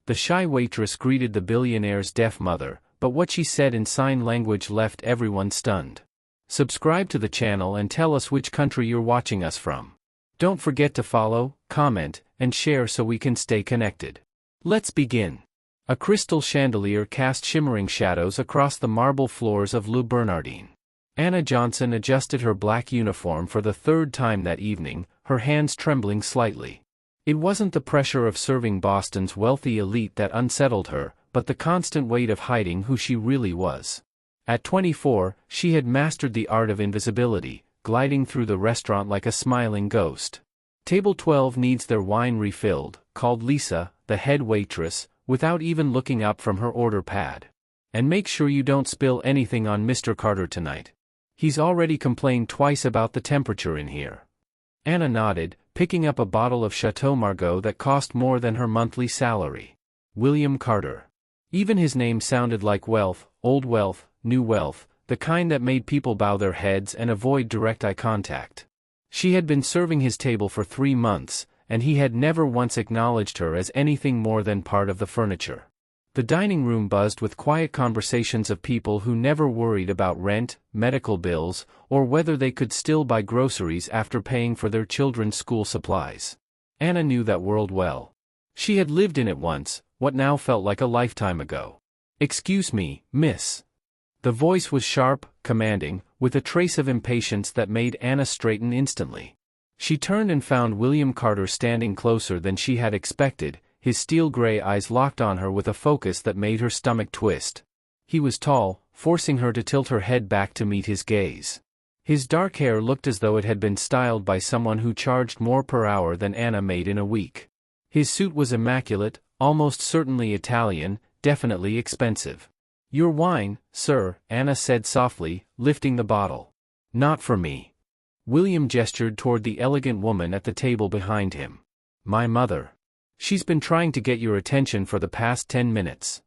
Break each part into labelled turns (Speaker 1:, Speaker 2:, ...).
Speaker 1: The shy waitress greeted the billionaire's deaf mother, but what she said in sign language left everyone stunned. Subscribe to the channel and tell us which country you're watching us from. Don't forget to follow, comment, and share so we can stay connected. Let's begin. A crystal chandelier cast shimmering shadows across the marble floors of Le Bernardin. Anna Johnson adjusted her black uniform for the third time that evening, her hands trembling slightly. It wasn't the pressure of serving Boston's wealthy elite that unsettled her, but the constant weight of hiding who she really was. At 24, she had mastered the art of invisibility, gliding through the restaurant like a smiling ghost. Table 12 needs their wine refilled, called Lisa, the head waitress, without even looking up from her order pad. And make sure you don't spill anything on Mr. Carter tonight. He's already complained twice about the temperature in here. Anna nodded, picking up a bottle of Chateau Margaux that cost more than her monthly salary. William Carter. Even his name sounded like wealth, old wealth, new wealth, the kind that made people bow their heads and avoid direct eye contact. She had been serving his table for 3 months, and he had never once acknowledged her as anything more than part of the furniture. The dining room buzzed with quiet conversations of people who never worried about rent, medical bills, or whether they could still buy groceries after paying for their children's school supplies. Anna knew that world well. She had lived in it once, what now felt like a lifetime ago. "Excuse me, miss." The voice was sharp, commanding, with a trace of impatience that made Anna straighten instantly. She turned and found William Carter standing closer than she had expected, his steel-gray eyes locked on her with a focus that made her stomach twist. He was tall, forcing her to tilt her head back to meet his gaze. His dark hair looked as though it had been styled by someone who charged more per hour than Anna made in a week. His suit was immaculate, almost certainly Italian, definitely expensive. "Your wine, sir," Anna said softly, lifting the bottle. "Not for me." William gestured toward the elegant woman at the table behind him. "My mother. She's been trying to get your attention for the past 10 minutes.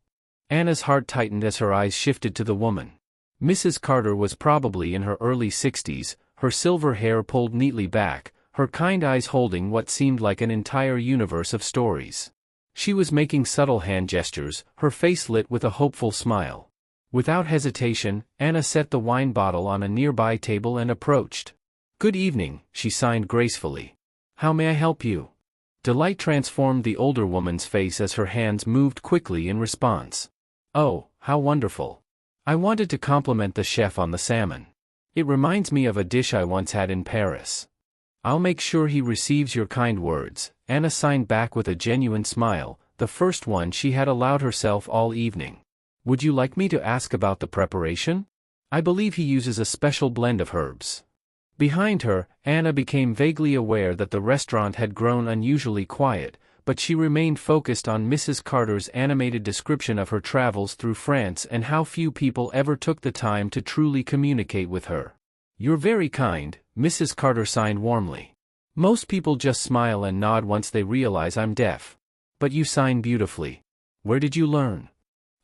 Speaker 1: Anna's heart tightened as her eyes shifted to the woman. Mrs. Carter was probably in her early 60s, her silver hair pulled neatly back, her kind eyes holding what seemed like an entire universe of stories. She was making subtle hand gestures, her face lit with a hopeful smile. Without hesitation, Anna set the wine bottle on a nearby table and approached. "Good evening," she signed gracefully. "How may I help you?" Delight transformed the older woman's face as her hands moved quickly in response. "Oh, how wonderful. I wanted to compliment the chef on the salmon. It reminds me of a dish I once had in Paris." "I'll make sure he receives your kind words," Anna signed back with a genuine smile, the first one she had allowed herself all evening. "Would you like me to ask about the preparation? I believe he uses a special blend of herbs." Behind her, Anna became vaguely aware that the restaurant had grown unusually quiet, but she remained focused on Mrs. Carter's animated description of her travels through France and how few people ever took the time to truly communicate with her. "You're very kind," Mrs. Carter signed warmly. "Most people just smile and nod once they realize I'm deaf. But you sign beautifully. Where did you learn?"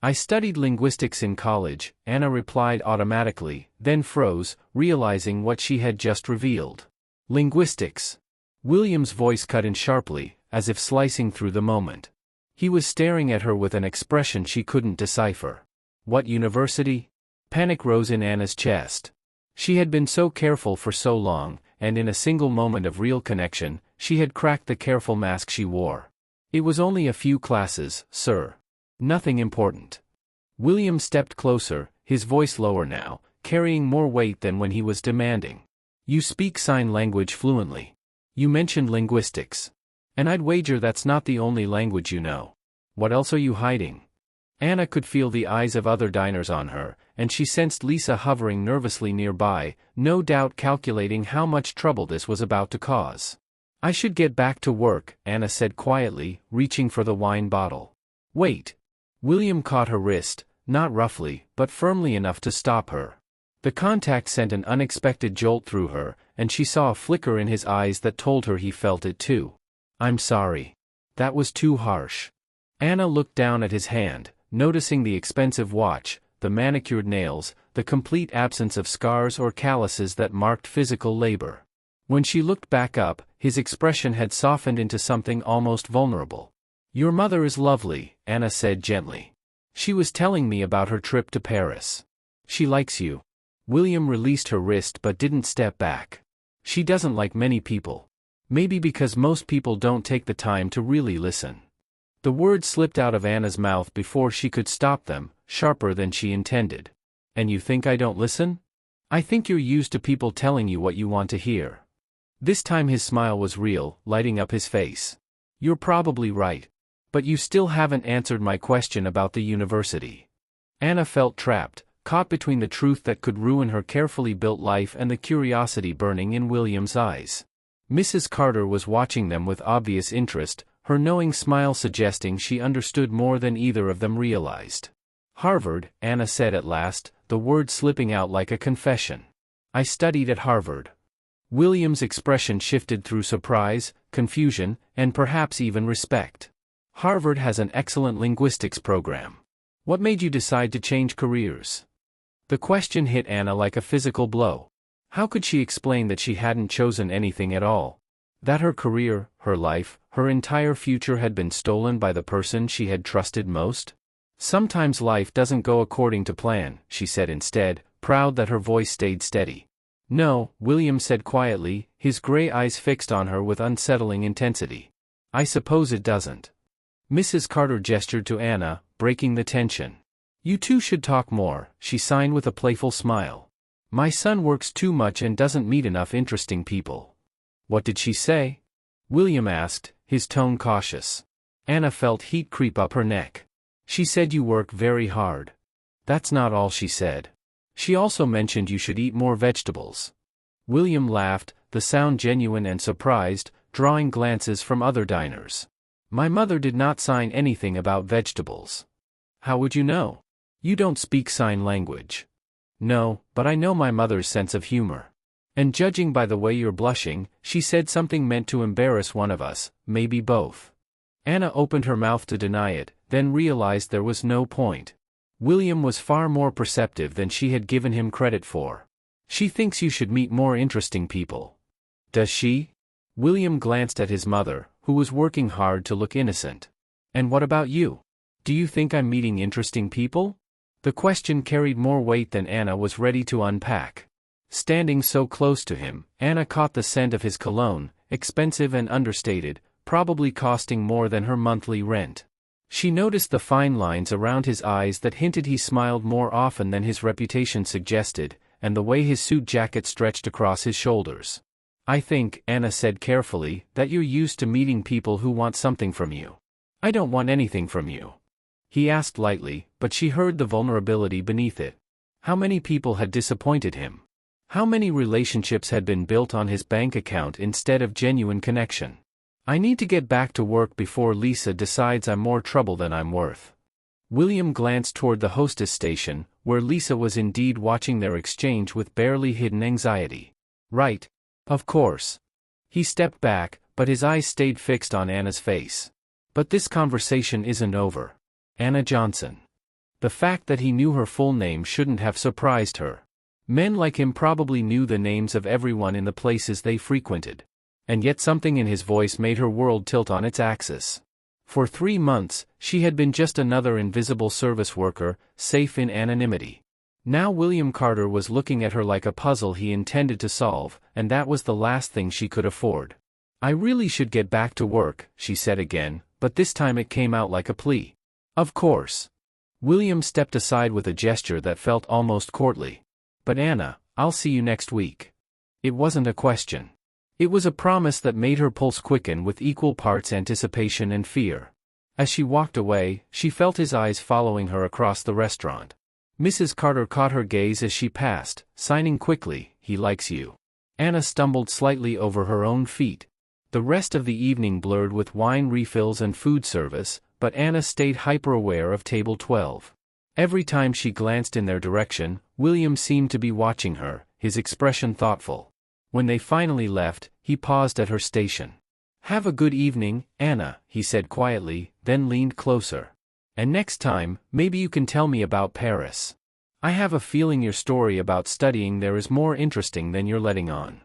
Speaker 1: "I studied linguistics in college," Anna replied automatically, then froze, realizing what she had just revealed. "Linguistics?" William's voice cut in sharply, as if slicing through the moment. He was staring at her with an expression she couldn't decipher. "What university?" Panic rose in Anna's chest. She had been so careful for so long, and in a single moment of real connection, she had cracked the careful mask she wore. "It was only a few classes, sir. Nothing important." William stepped closer, his voice lower now, carrying more weight than when he was demanding. "You speak sign language fluently. You mentioned linguistics. And I'd wager that's not the only language you know. What else are you hiding?" Anna could feel the eyes of other diners on her, and she sensed Lisa hovering nervously nearby, no doubt calculating how much trouble this was about to cause. "I should get back to work," Anna said quietly, reaching for the wine bottle. "Wait." William caught her wrist, not roughly, but firmly enough to stop her. The contact sent an unexpected jolt through her, and she saw a flicker in his eyes that told her he felt it too. "I'm sorry. That was too harsh." Anna looked down at his hand, noticing the expensive watch, the manicured nails, the complete absence of scars or calluses that marked physical labor. When she looked back up, his expression had softened into something almost vulnerable. Your mother is lovely, Anna said gently. She was telling me about her trip to Paris. She likes you. William released her wrist but didn't step back. She doesn't like many people. Maybe because most people don't take the time to really listen. The words slipped out of Anna's mouth before she could stop them, sharper than she intended. And you think I don't listen? I think you're used to people telling you what you want to hear. This time his smile was real, lighting up his face. You're probably right. But you still haven't answered my question about the university. Anna felt trapped, caught between the truth that could ruin her carefully built life and the curiosity burning in William's eyes. Mrs. Carter was watching them with obvious interest, her knowing smile suggesting she understood more than either of them realized. Harvard, Anna said at last, the word slipping out like a confession. I studied at Harvard. William's expression shifted through surprise, confusion, and perhaps even respect. Harvard has an excellent linguistics program. What made you decide to change careers? The question hit Anna like a physical blow. How could she explain that she hadn't chosen anything at all? That her career, her life, her entire future had been stolen by the person she had trusted most? Sometimes life doesn't go according to plan, she said instead, proud that her voice stayed steady. No, William said quietly, his gray eyes fixed on her with unsettling intensity. I suppose it doesn't. Mrs. Carter gestured to Anna, breaking the tension. You two should talk more, she signed with a playful smile. My son works too much and doesn't meet enough interesting people. What did she say? William asked, his tone cautious. Anna felt heat creep up her neck. She said you work very hard. That's not all she said. She also mentioned you should eat more vegetables. William laughed, the sound genuine and surprised, drawing glances from other diners. My mother did not sign anything about vegetables. How would you know? You don't speak sign language. No, but I know my mother's sense of humor. And judging by the way you're blushing, she said something meant to embarrass one of us, maybe both. Anna opened her mouth to deny it, then realized there was no point. William was far more perceptive than she had given him credit for. She thinks you should meet more interesting people. Does she? William glanced at his mother, who was working hard to look innocent. And what about you? Do you think I'm meeting interesting people? The question carried more weight than Anna was ready to unpack. Standing so close to him, Anna caught the scent of his cologne, expensive and understated, probably costing more than her monthly rent. She noticed the fine lines around his eyes that hinted he smiled more often than his reputation suggested, and the way his suit jacket stretched across his shoulders. I think, Anna said carefully, that you're used to meeting people who want something from you. I don't want anything from you. He asked lightly, but she heard the vulnerability beneath it. How many people had disappointed him? How many relationships had been built on his bank account instead of genuine connection? I need to get back to work before Lisa decides I'm more trouble than I'm worth. William glanced toward the hostess station, where Lisa was indeed watching their exchange with barely hidden anxiety. Right. Of course. He stepped back, but his eyes stayed fixed on Anna's face. But this conversation isn't over. Anna Johnson. The fact that he knew her full name shouldn't have surprised her. Men like him probably knew the names of everyone in the places they frequented. And yet something in his voice made her world tilt on its axis. For 3 months, she had been just another invisible service worker, safe in anonymity. Now William Carter was looking at her like a puzzle he intended to solve, and that was the last thing she could afford. I really should get back to work, she said again, but this time it came out like a plea. Of course. William stepped aside with a gesture that felt almost courtly. But Anna, I'll see you next week. It wasn't a question. It was a promise that made her pulse quicken with equal parts anticipation and fear. As she walked away, she felt his eyes following her across the restaurant. Mrs. Carter caught her gaze as she passed, signing quickly, "He likes you." Anna stumbled slightly over her own feet. The rest of the evening blurred with wine refills and food service, but Anna stayed hyper-aware of table 12. Every time she glanced in their direction, William seemed to be watching her, his expression thoughtful. When they finally left, he paused at her station. "Have a good evening, Anna," he said quietly, then leaned closer. "And next time, maybe you can tell me about Paris. I have a feeling your story about studying there is more interesting than you're letting on."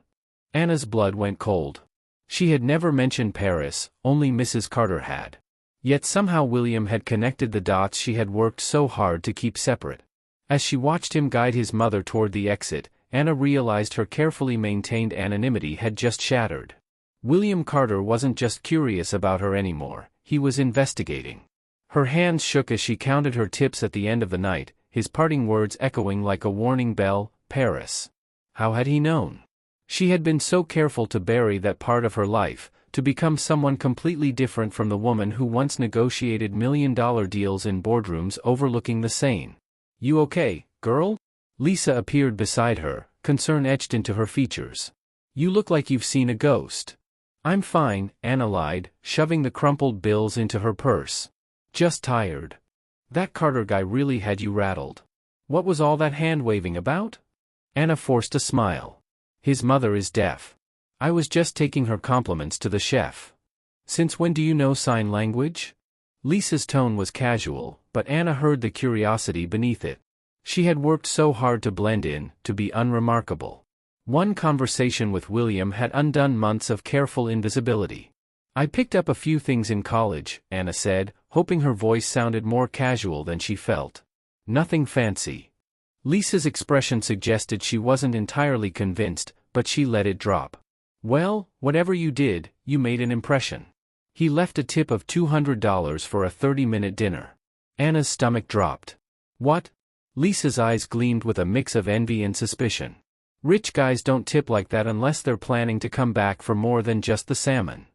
Speaker 1: Anna's blood went cold. She had never mentioned Paris, only Mrs. Carter had. Yet somehow William had connected the dots she had worked so hard to keep separate. As she watched him guide his mother toward the exit, Anna realized her carefully maintained anonymity had just shattered. William Carter wasn't just curious about her anymore, he was investigating. Her hands shook as she counted her tips at the end of the night, his parting words echoing like a warning bell, Paris. How had he known? She had been so careful to bury that part of her life, to become someone completely different from the woman who once negotiated million-dollar deals in boardrooms overlooking the Seine. "You okay, girl?" Lisa appeared beside her, concern etched into her features. "You look like you've seen a ghost." "I'm fine," Anna lied, shoving the crumpled bills into her purse. "Just tired." "That Carter guy really had you rattled. What was all that hand-waving about?" Anna forced a smile. "His mother is deaf. I was just taking her compliments to the chef." "Since when do you know sign language?" Lisa's tone was casual, but Anna heard the curiosity beneath it. She had worked so hard to blend in, to be unremarkable. One conversation with William had undone months of careful invisibility. "I picked up a few things in college," Anna said, hoping her voice sounded more casual than she felt. "Nothing fancy." Lisa's expression suggested she wasn't entirely convinced, but she let it drop. "Well, whatever you did, you made an impression." He left a tip of $200 for a 30-minute dinner. Anna's stomach dropped. "What?" Lisa's eyes gleamed with a mix of envy and suspicion. "Rich guys don't tip like that unless they're planning to come back for more than just the salmon."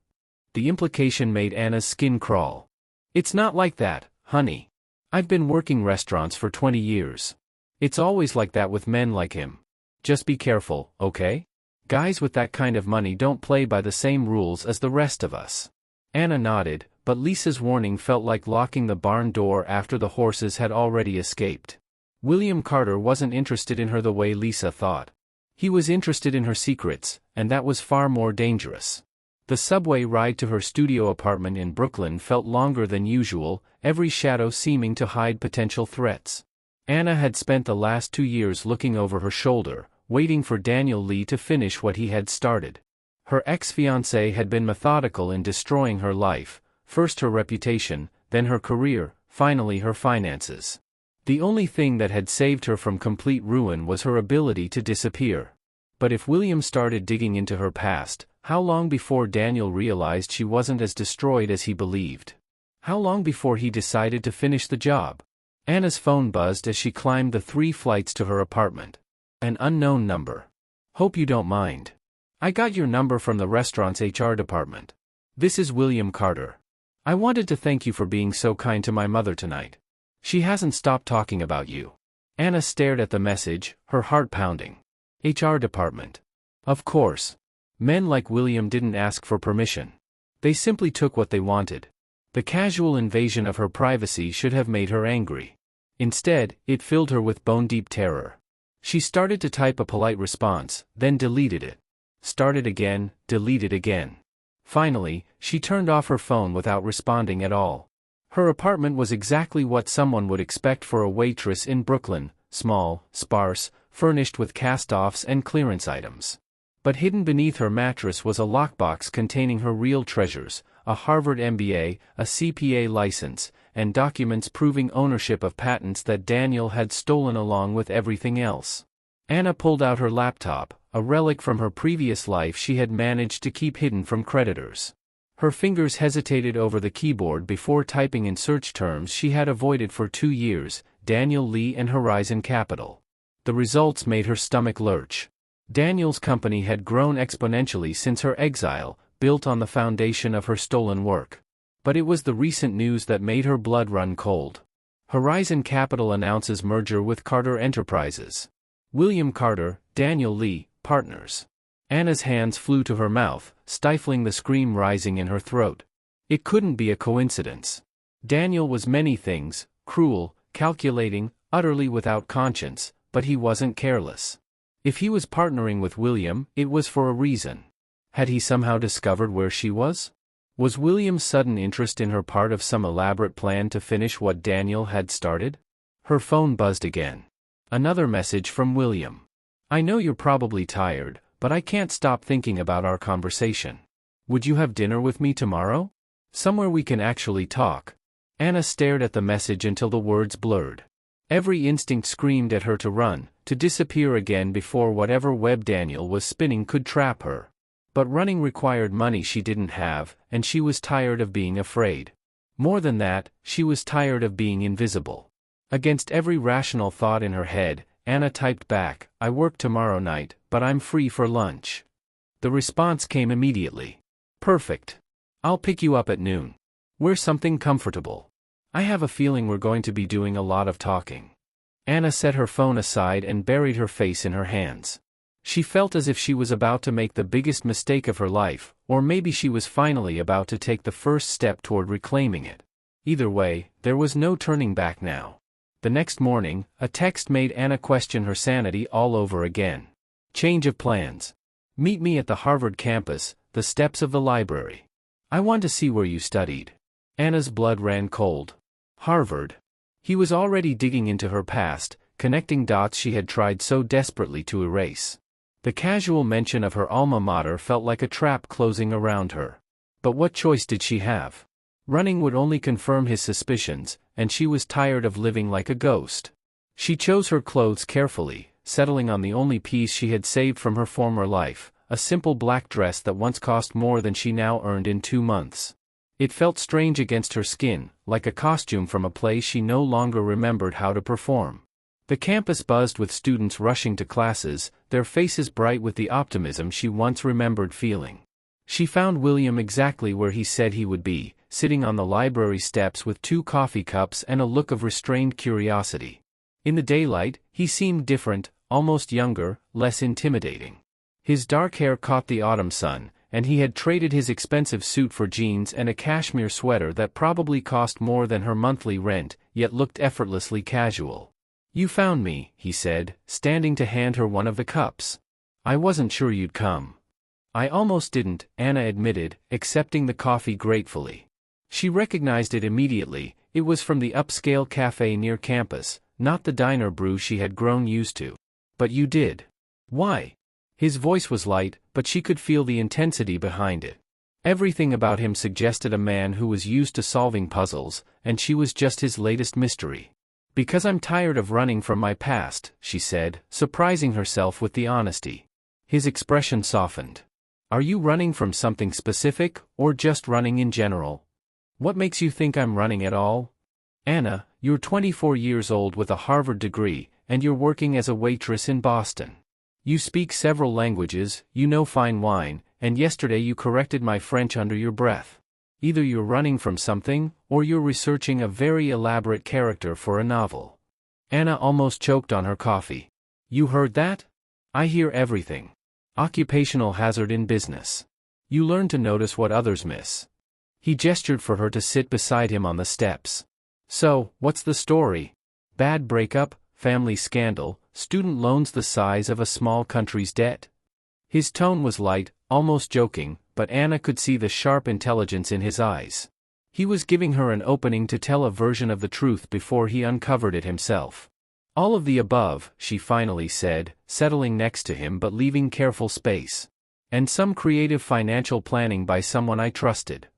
Speaker 1: The implication made Anna's skin crawl. "It's not like that, honey. I've been working restaurants for 20 years. It's always like that with men like him. Just be careful, okay? Guys with that kind of money don't play by the same rules as the rest of us." Anna nodded, but Lisa's warning felt like locking the barn door after the horses had already escaped. William Carter wasn't interested in her the way Lisa thought. He was interested in her secrets, and that was far more dangerous. The subway ride to her studio apartment in Brooklyn felt longer than usual, every shadow seeming to hide potential threats. Anna had spent the last 2 years looking over her shoulder, waiting for Daniel Lee to finish what he had started. Her ex-fiancé had been methodical in destroying her life, first her reputation, then her career, finally her finances. The only thing that had saved her from complete ruin was her ability to disappear. But if William started digging into her past, how long before Daniel realized she wasn't as destroyed as he believed? How long before he decided to finish the job? Anna's phone buzzed as she climbed the 3 flights to her apartment. An unknown number. "Hope you don't mind. I got your number from the restaurant's HR department. This is William Carter. I wanted to thank you for being so kind to my mother tonight. She hasn't stopped talking about you." Anna stared at the message, her heart pounding. HR department. Of course. Men like William didn't ask for permission. They simply took what they wanted. The casual invasion of her privacy should have made her angry. Instead, it filled her with bone-deep terror. She started to type a polite response, then deleted it. Started again, deleted again. Finally, she turned off her phone without responding at all. Her apartment was exactly what someone would expect for a waitress in Brooklyn, small, sparse, furnished with cast-offs and clearance items. But hidden beneath her mattress was a lockbox containing her real treasures, a Harvard MBA, a CPA license, and documents proving ownership of patents that Daniel had stolen along with everything else. Anna pulled out her laptop, a relic from her previous life she had managed to keep hidden from creditors. Her fingers hesitated over the keyboard before typing in search terms she had avoided for 2 years, Daniel Lee and Horizon Capital. The results made her stomach lurch. Daniel's company had grown exponentially since her exile, built on the foundation of her stolen work. But it was the recent news that made her blood run cold. Horizon Capital announces merger with Carter Enterprises. William Carter, Daniel Lee, partners. Anna's hands flew to her mouth, stifling the scream rising in her throat. It couldn't be a coincidence. Daniel was many things, cruel, calculating, utterly without conscience, but he wasn't careless. If he was partnering with William, it was for a reason. Had he somehow discovered where she was? Was William's sudden interest in her part of some elaborate plan to finish what Daniel had started? Her phone buzzed again. Another message from William. "I know you're probably tired, but I can't stop thinking about our conversation. Would you have dinner with me tomorrow?" Somewhere we can actually talk. Anna stared at the message until the words blurred. Every instinct screamed at her to run, to disappear again before whatever web Daniel was spinning could trap her. But running required money she didn't have, and she was tired of being afraid. More than that, she was tired of being invisible. Against every rational thought in her head, Anna typed back, "I work tomorrow night, but I'm free for lunch." The response came immediately. "Perfect. I'll pick you up at noon. Wear something comfortable. I have a feeling we're going to be doing a lot of talking." Anna set her phone aside and buried her face in her hands. She felt as if she was about to make the biggest mistake of her life, or maybe she was finally about to take the first step toward reclaiming it. Either way, there was no turning back now. The next morning, a text made Anna question her sanity all over again. Change of plans. Meet me at the Harvard campus, the steps of the library. I want to see where you studied. Anna's blood ran cold. Harvard. He was already digging into her past, connecting dots she had tried so desperately to erase. The casual mention of her alma mater felt like a trap closing around her. But what choice did she have? Running would only confirm his suspicions, and she was tired of living like a ghost. She chose her clothes carefully, settling on the only piece she had saved from her former life, a simple black dress that once cost more than she now earned in 2 months. It felt strange against her skin, like a costume from a play she no longer remembered how to perform. The campus buzzed with students rushing to classes, their faces bright with the optimism she once remembered feeling. She found William exactly where he said he would be, sitting on the library steps with 2 coffee cups and a look of restrained curiosity. In the daylight, he seemed different, almost younger, less intimidating. His dark hair caught the autumn sun, and he had traded his expensive suit for jeans and a cashmere sweater that probably cost more than her monthly rent, yet looked effortlessly casual. "You found me," he said, standing to hand her one of the cups. "I wasn't sure you'd come." "I almost didn't," Anna admitted, accepting the coffee gratefully. She recognized it immediately. It was from the upscale cafe near campus, not the diner brew she had grown used to. "But you did. Why?" His voice was light, but she could feel the intensity behind it. Everything about him suggested a man who was used to solving puzzles, and she was just his latest mystery. "Because I'm tired of running from my past," she said, surprising herself with the honesty. His expression softened. "Are you running from something specific, or just running in general? What makes you think I'm running at all?" "Anna, you're 24 years old with a Harvard degree, and you're working as a waitress in Boston. You speak several languages, you know fine wine, and yesterday you corrected my French under your breath. Either you're running from something, or you're researching a very elaborate character for a novel." Anna almost choked on her coffee. "You heard that? I hear everything. Occupational hazard in business. You learn to notice what others miss." He gestured for her to sit beside him on the steps. "So, what's the story? Bad breakup, family scandal, student loans the size of a small country's debt?" His tone was light, almost joking, but Anna could see the sharp intelligence in his eyes. He was giving her an opening to tell a version of the truth before he uncovered it himself. "All of the above," she finally said, settling next to him but leaving careful space. "And some creative financial planning by someone I trusted.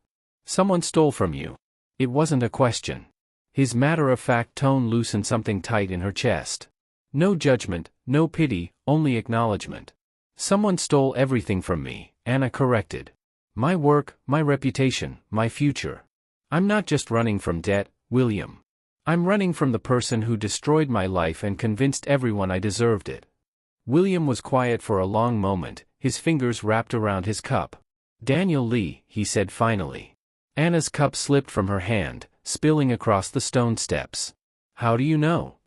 Speaker 1: Someone stole from you." It wasn't a question. His matter-of-fact tone loosened something tight in her chest. No judgment, no pity, only acknowledgement. "Someone stole everything from me," Anna corrected. "My work, my reputation, my future. I'm not just running from debt, William. I'm running from the person who destroyed my life and convinced everyone I deserved it." William was quiet for a long moment, his fingers wrapped around his cup. "Daniel Lee," he said finally. Anna's cup slipped from her hand, spilling across the stone steps. "How do you know?"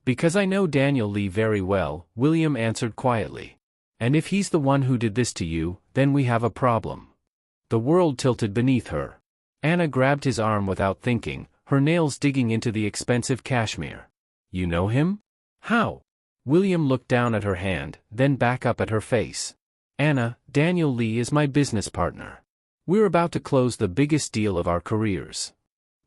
Speaker 1: "Because I know Daniel Lee very well," William answered quietly. "And if he's the one who did this to you, then we have a problem." The world tilted beneath her. Anna grabbed his arm without thinking, her nails digging into the expensive cashmere. "You know him? How?" William looked down at her hand, then back up at her face. "Anna, Daniel Lee is my business partner. We're about to close the biggest deal of our careers."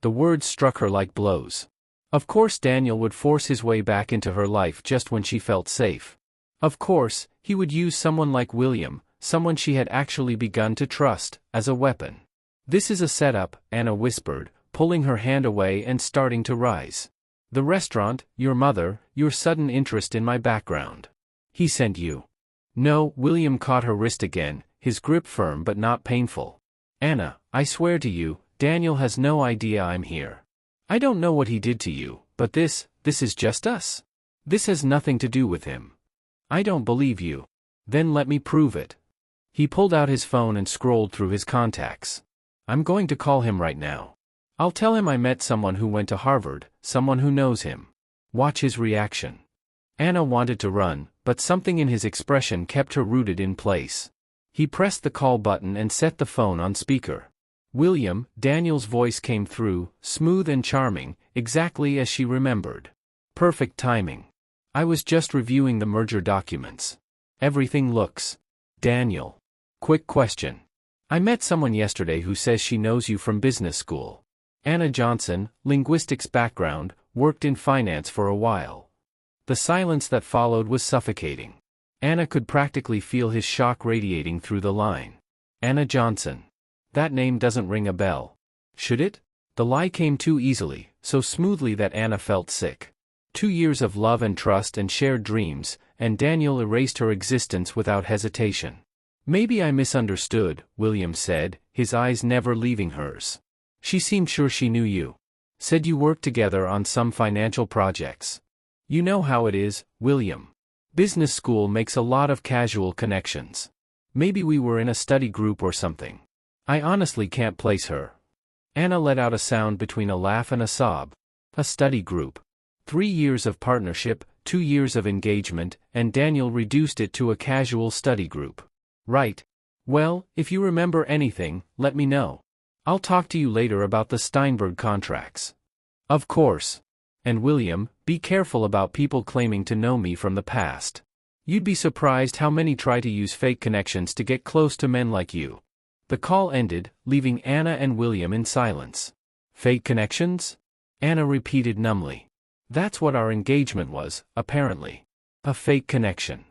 Speaker 1: The words struck her like blows. Of course Daniel would force his way back into her life just when she felt safe. Of course, he would use someone like William, someone she had actually begun to trust, as a weapon. This is a setup, Anna whispered, pulling her hand away and starting to rise. The restaurant, your mother, your sudden interest in my background. He sent you. No, William caught her wrist again, his grip firm but not painful. Anna, I swear to you, Daniel has no idea I'm here. I don't know what he did to you, but this is just us. This has nothing to do with him. I don't believe you. Then let me prove it. He pulled out his phone and scrolled through his contacts. I'm going to call him right now. I'll tell him I met someone who went to Harvard, someone who knows him. Watch his reaction. Anna wanted to run, but something in his expression kept her rooted in place. He pressed the call button and set the phone on speaker. William, Daniel's voice came through, smooth and charming, exactly as she remembered. Perfect timing. I was just reviewing the merger documents. Everything looks. Daniel. Quick question. I met someone yesterday who says she knows you from business school. Anna Johnson, linguistics background, worked in finance for a while. The silence that followed was suffocating. Anna could practically feel his shock radiating through the line. Anna Johnson. That name doesn't ring a bell. Should it? The lie came too easily, so smoothly that Anna felt sick. 2 years of love and trust and shared dreams, and Daniel erased her existence without hesitation. Maybe I misunderstood, William said, his eyes never leaving hers. She seemed sure she knew you. Said you worked together on some financial projects. You know how it is, William. Business school makes a lot of casual connections. Maybe we were in a study group or something. I honestly can't place her. Anna let out a sound between a laugh and a sob. A study group. 3 years of partnership, 2 years of engagement, and Daniel reduced it to a casual study group. Right. Well, if you remember anything, let me know. I'll talk to you later about the Steinberg contracts. Of course. And William, be careful about people claiming to know me from the past. You'd be surprised how many try to use fake connections to get close to men like you. The call ended, leaving Anna and William in silence. Fake connections? Anna repeated numbly. That's what our engagement was, apparently. A fake connection.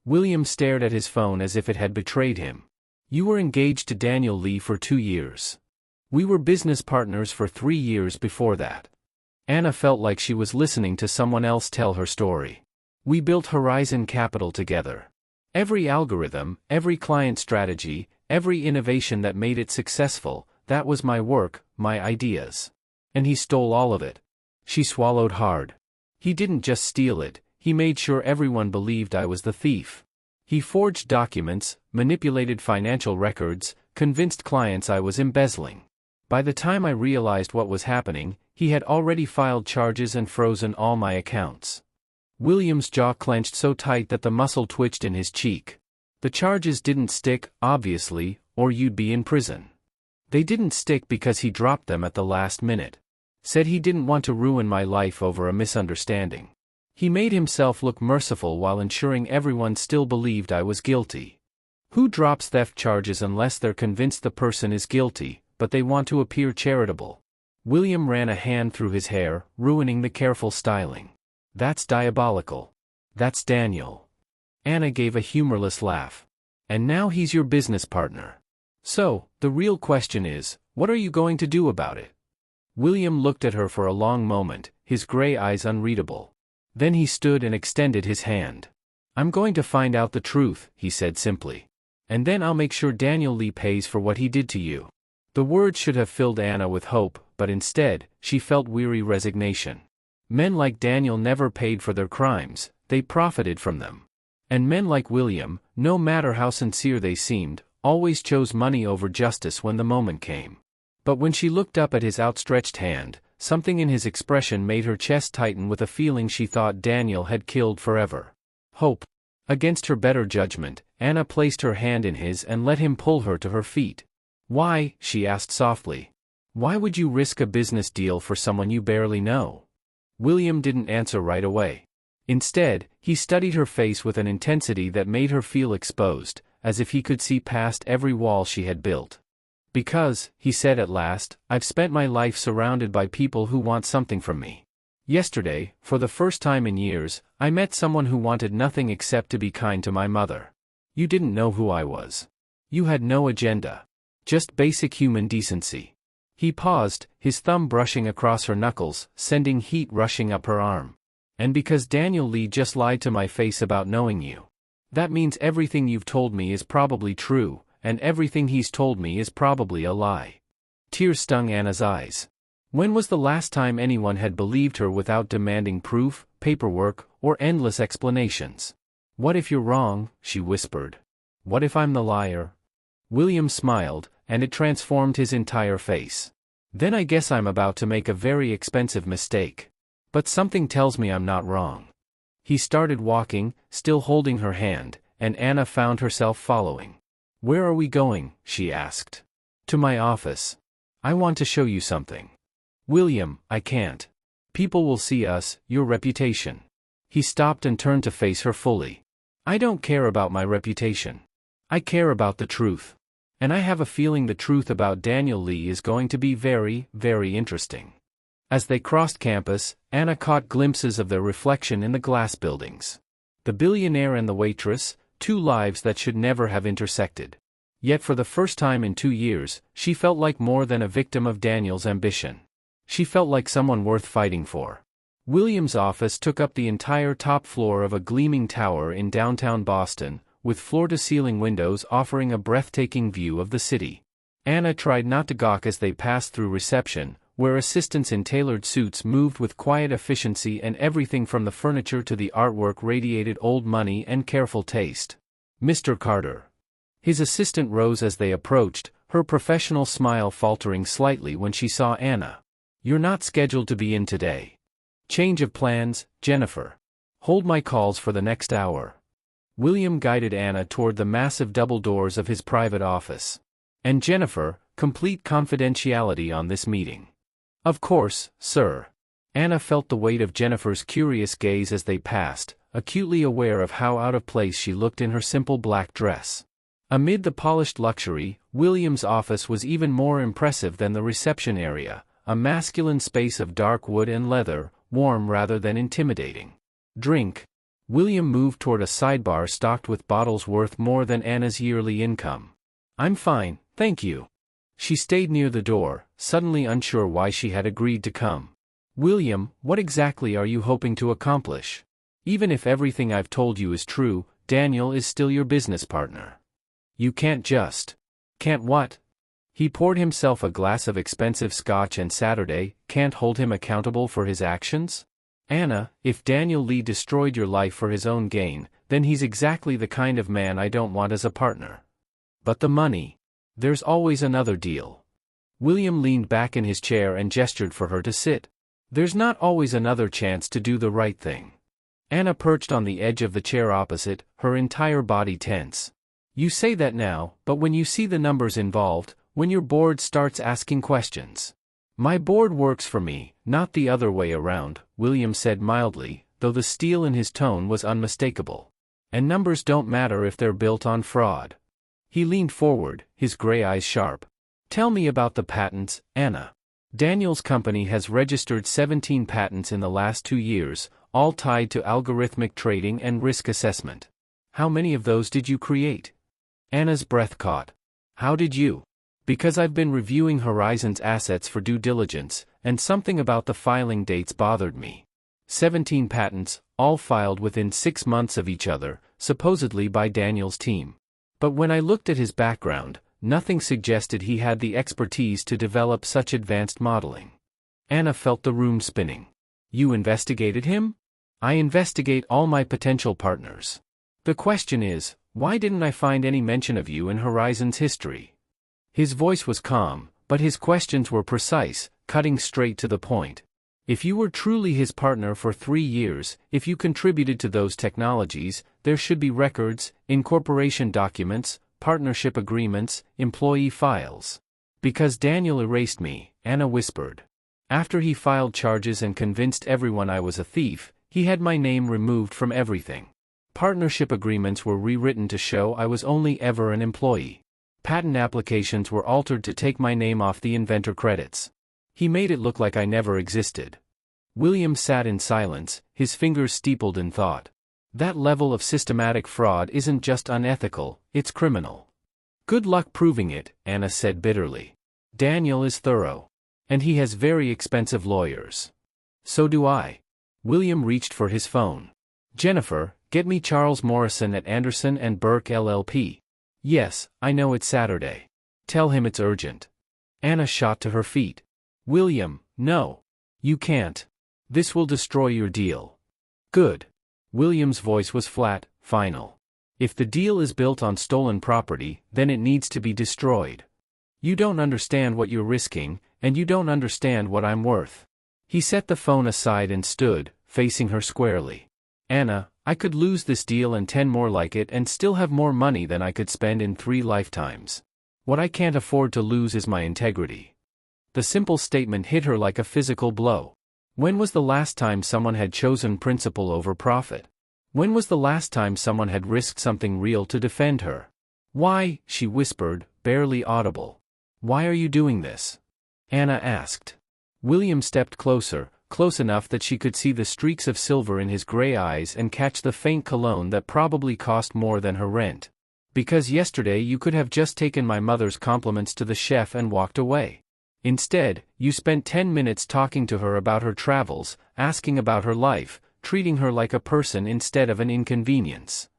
Speaker 1: William stared at his phone as if it had betrayed him. You were engaged to Daniel Lee for 2 years. We were business partners for 3 years before that. Anna felt like she was listening to someone else tell her story. We built Horizon Capital together. Every algorithm, every client strategy, every innovation that made it successful, that was my work, my ideas. And he stole all of it. She swallowed hard. He didn't just steal it, he made sure everyone believed I was the thief. He forged documents, manipulated financial records, convinced clients I was embezzling. By the time I realized what was happening, he had already filed charges and frozen all my accounts. William's jaw clenched so tight that the muscle twitched in his cheek. The charges didn't stick, obviously, or you'd be in prison. They didn't stick because he dropped them at the last minute. Said he didn't want to ruin my life over a misunderstanding. He made himself look merciful while ensuring everyone still believed I was guilty. Who drops theft charges unless they're convinced the person is guilty, but they want to appear charitable? William ran a hand through his hair, ruining the careful styling. That's diabolical. That's Daniel. Anna gave a humorless laugh. And now he's your business partner. So, the real question is, what are you going to do about it? William looked at her for a long moment, his gray eyes unreadable. Then he stood and extended his hand. I'm going to find out the truth, he said simply. And then I'll make sure Daniel Lee pays for what he did to you. The words should have filled Anna with hope, but instead, she felt weary resignation. Men like Daniel never paid for their crimes, they profited from them. And men like William, no matter how sincere they seemed, always chose money over justice when the moment came. But when she looked up at his outstretched hand, something in his expression made her chest tighten with a feeling she thought Daniel had killed forever. Hope. Against her better judgment, Anna placed her hand in his and let him pull her to her feet. Why, she asked softly. Why would you risk a business deal for someone you barely know? William didn't answer right away. Instead, he studied her face with an intensity that made her feel exposed, as if he could see past every wall she had built. Because, he said at last, I've spent my life surrounded by people who want something from me. Yesterday, for the first time in years, I met someone who wanted nothing except to be kind to my mother. You didn't know who I was. You had no agenda. Just basic human decency. He paused, his thumb brushing across her knuckles, sending heat rushing up her arm. And because Daniel Lee just lied to my face about knowing you. That means everything you've told me is probably true, and everything he's told me is probably a lie. Tears stung Anna's eyes. When was the last time anyone had believed her without demanding proof, paperwork, or endless explanations? What if you're wrong, she whispered. What if I'm the liar? William smiled, and it transformed his entire face. Then I guess I'm about to make a very expensive mistake. But something tells me I'm not wrong. He started walking, still holding her hand, and Anna found herself following. Where are we going? She asked. To my office. I want to show you something. William, I can't. People will see us, your reputation. He stopped and turned to face her fully. I don't care about my reputation. I care about the truth. And I have a feeling the truth about Daniel Lee is going to be very, very interesting. As they crossed campus, Anna caught glimpses of their reflection in the glass buildings. The billionaire and the waitress, two lives that should never have intersected. Yet for the first time in 2 years, she felt like more than a victim of Daniel's ambition. She felt like someone worth fighting for. William's office took up the entire top floor of a gleaming tower in downtown Boston, with floor-to-ceiling windows offering a breathtaking view of the city. Anna tried not to gawk as they passed through reception, where assistants in tailored suits moved with quiet efficiency and everything from the furniture to the artwork radiated old money and careful taste. Mr. Carter. His assistant rose as they approached, her professional smile faltering slightly when she saw Anna. You're not scheduled to be in today. Change of plans, Jennifer. Hold my calls for the next hour. William guided Anna toward the massive double doors of his private office. And Jennifer, complete confidentiality on this meeting. Of course, sir. Anna felt the weight of Jennifer's curious gaze as they passed, acutely aware of how out of place she looked in her simple black dress. Amid the polished luxury, William's office was even more impressive than the reception area, a masculine space of dark wood and leather, warm rather than intimidating. Drink. William moved toward a sidebar stocked with bottles worth more than Anna's yearly income. I'm fine, thank you. She stayed near the door, suddenly unsure why she had agreed to come. William, what exactly are you hoping to accomplish? Even if everything I've told you is true, Daniel is still your business partner. You can't just. Can't what? He poured himself a glass of expensive scotch and Saturday, can't hold him accountable for his actions? Anna, if Daniel Lee destroyed your life for his own gain, then he's exactly the kind of man I don't want as a partner. But the money. There's always another deal. William leaned back in his chair and gestured for her to sit. There's not always another chance to do the right thing. Anna perched on the edge of the chair opposite, her entire body tense. You say that now, but when you see the numbers involved, when your board starts asking questions. My board works for me, not the other way around, William said mildly, though the steel in his tone was unmistakable. And numbers don't matter if they're built on fraud. He leaned forward, his gray eyes sharp. Tell me about the patents, Anna. Daniel's company has registered 17 patents in the last 2 years, all tied to algorithmic trading and risk assessment. How many of those did you create? Anna's breath caught. How did you? Because I've been reviewing Horizon's assets for due diligence, and something about the filing dates bothered me. 17 patents, all filed within 6 months of each other, supposedly by Daniel's team. But when I looked at his background, nothing suggested he had the expertise to develop such advanced modeling. Anna felt the room spinning. You investigated him? I investigate all my potential partners. The question is, why didn't I find any mention of you in Horizon's history? His voice was calm, but his questions were precise, cutting straight to the point. If you were truly his partner for 3 years, if you contributed to those technologies, there should be records, incorporation documents, partnership agreements, employee files. Because Daniel erased me, Anna whispered. After he filed charges and convinced everyone I was a thief, he had my name removed from everything. Partnership agreements were rewritten to show I was only ever an employee. Patent applications were altered to take my name off the inventor credits. He made it look like I never existed. William sat in silence, his fingers steepled in thought. That level of systematic fraud isn't just unethical, it's criminal. Good luck proving it, Anna said bitterly. Daniel is thorough. And he has very expensive lawyers. So do I. William reached for his phone. Jennifer, get me Charles Morrison at Anderson and Burke LLP. Yes, I know it's Saturday. Tell him it's urgent. Anna shot to her feet. William, no. You can't. This will destroy your deal. Good. William's voice was flat, final. If the deal is built on stolen property, then it needs to be destroyed. You don't understand what you're risking, and you don't understand what I'm worth. He set the phone aside and stood, facing her squarely. Anna, I could lose this deal and 10 more like it and still have more money than I could spend in 3 lifetimes. What I can't afford to lose is my integrity. The simple statement hit her like a physical blow. When was the last time someone had chosen principle over profit? When was the last time someone had risked something real to defend her? Why, she whispered, barely audible. Why are you doing this? Anna asked. William stepped closer, close enough that she could see the streaks of silver in his gray eyes and catch the faint cologne that probably cost more than her rent. Because yesterday you could have just taken my mother's compliments to the chef and walked away. Instead, you spent 10 minutes talking to her about her travels, asking about her life, treating her like a person instead of an inconvenience.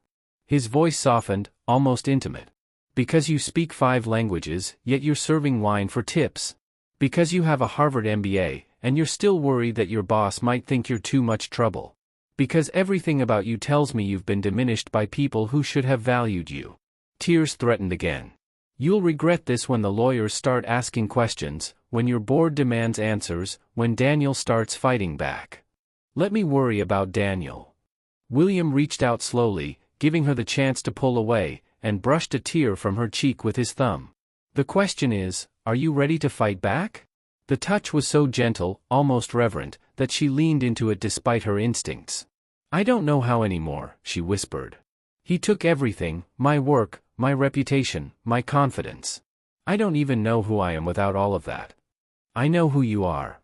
Speaker 1: His voice softened, almost intimate. Because you speak 5 languages, yet you're serving wine for tips. Because you have a Harvard MBA, and you're still worried that your boss might think you're too much trouble. Because everything about you tells me you've been diminished by people who should have valued you. Tears threatened again. You'll regret this when the lawyers start asking questions, when your board demands answers, when Daniel starts fighting back. Let me worry about Daniel. William reached out slowly, giving her the chance to pull away, and brushed a tear from her cheek with his thumb. The question is, are you ready to fight back? The touch was so gentle, almost reverent, that she leaned into it despite her instincts. I don't know how anymore, she whispered. He took everything, my work, my reputation, my confidence. I don't even know who I am without all of that. I know who you are.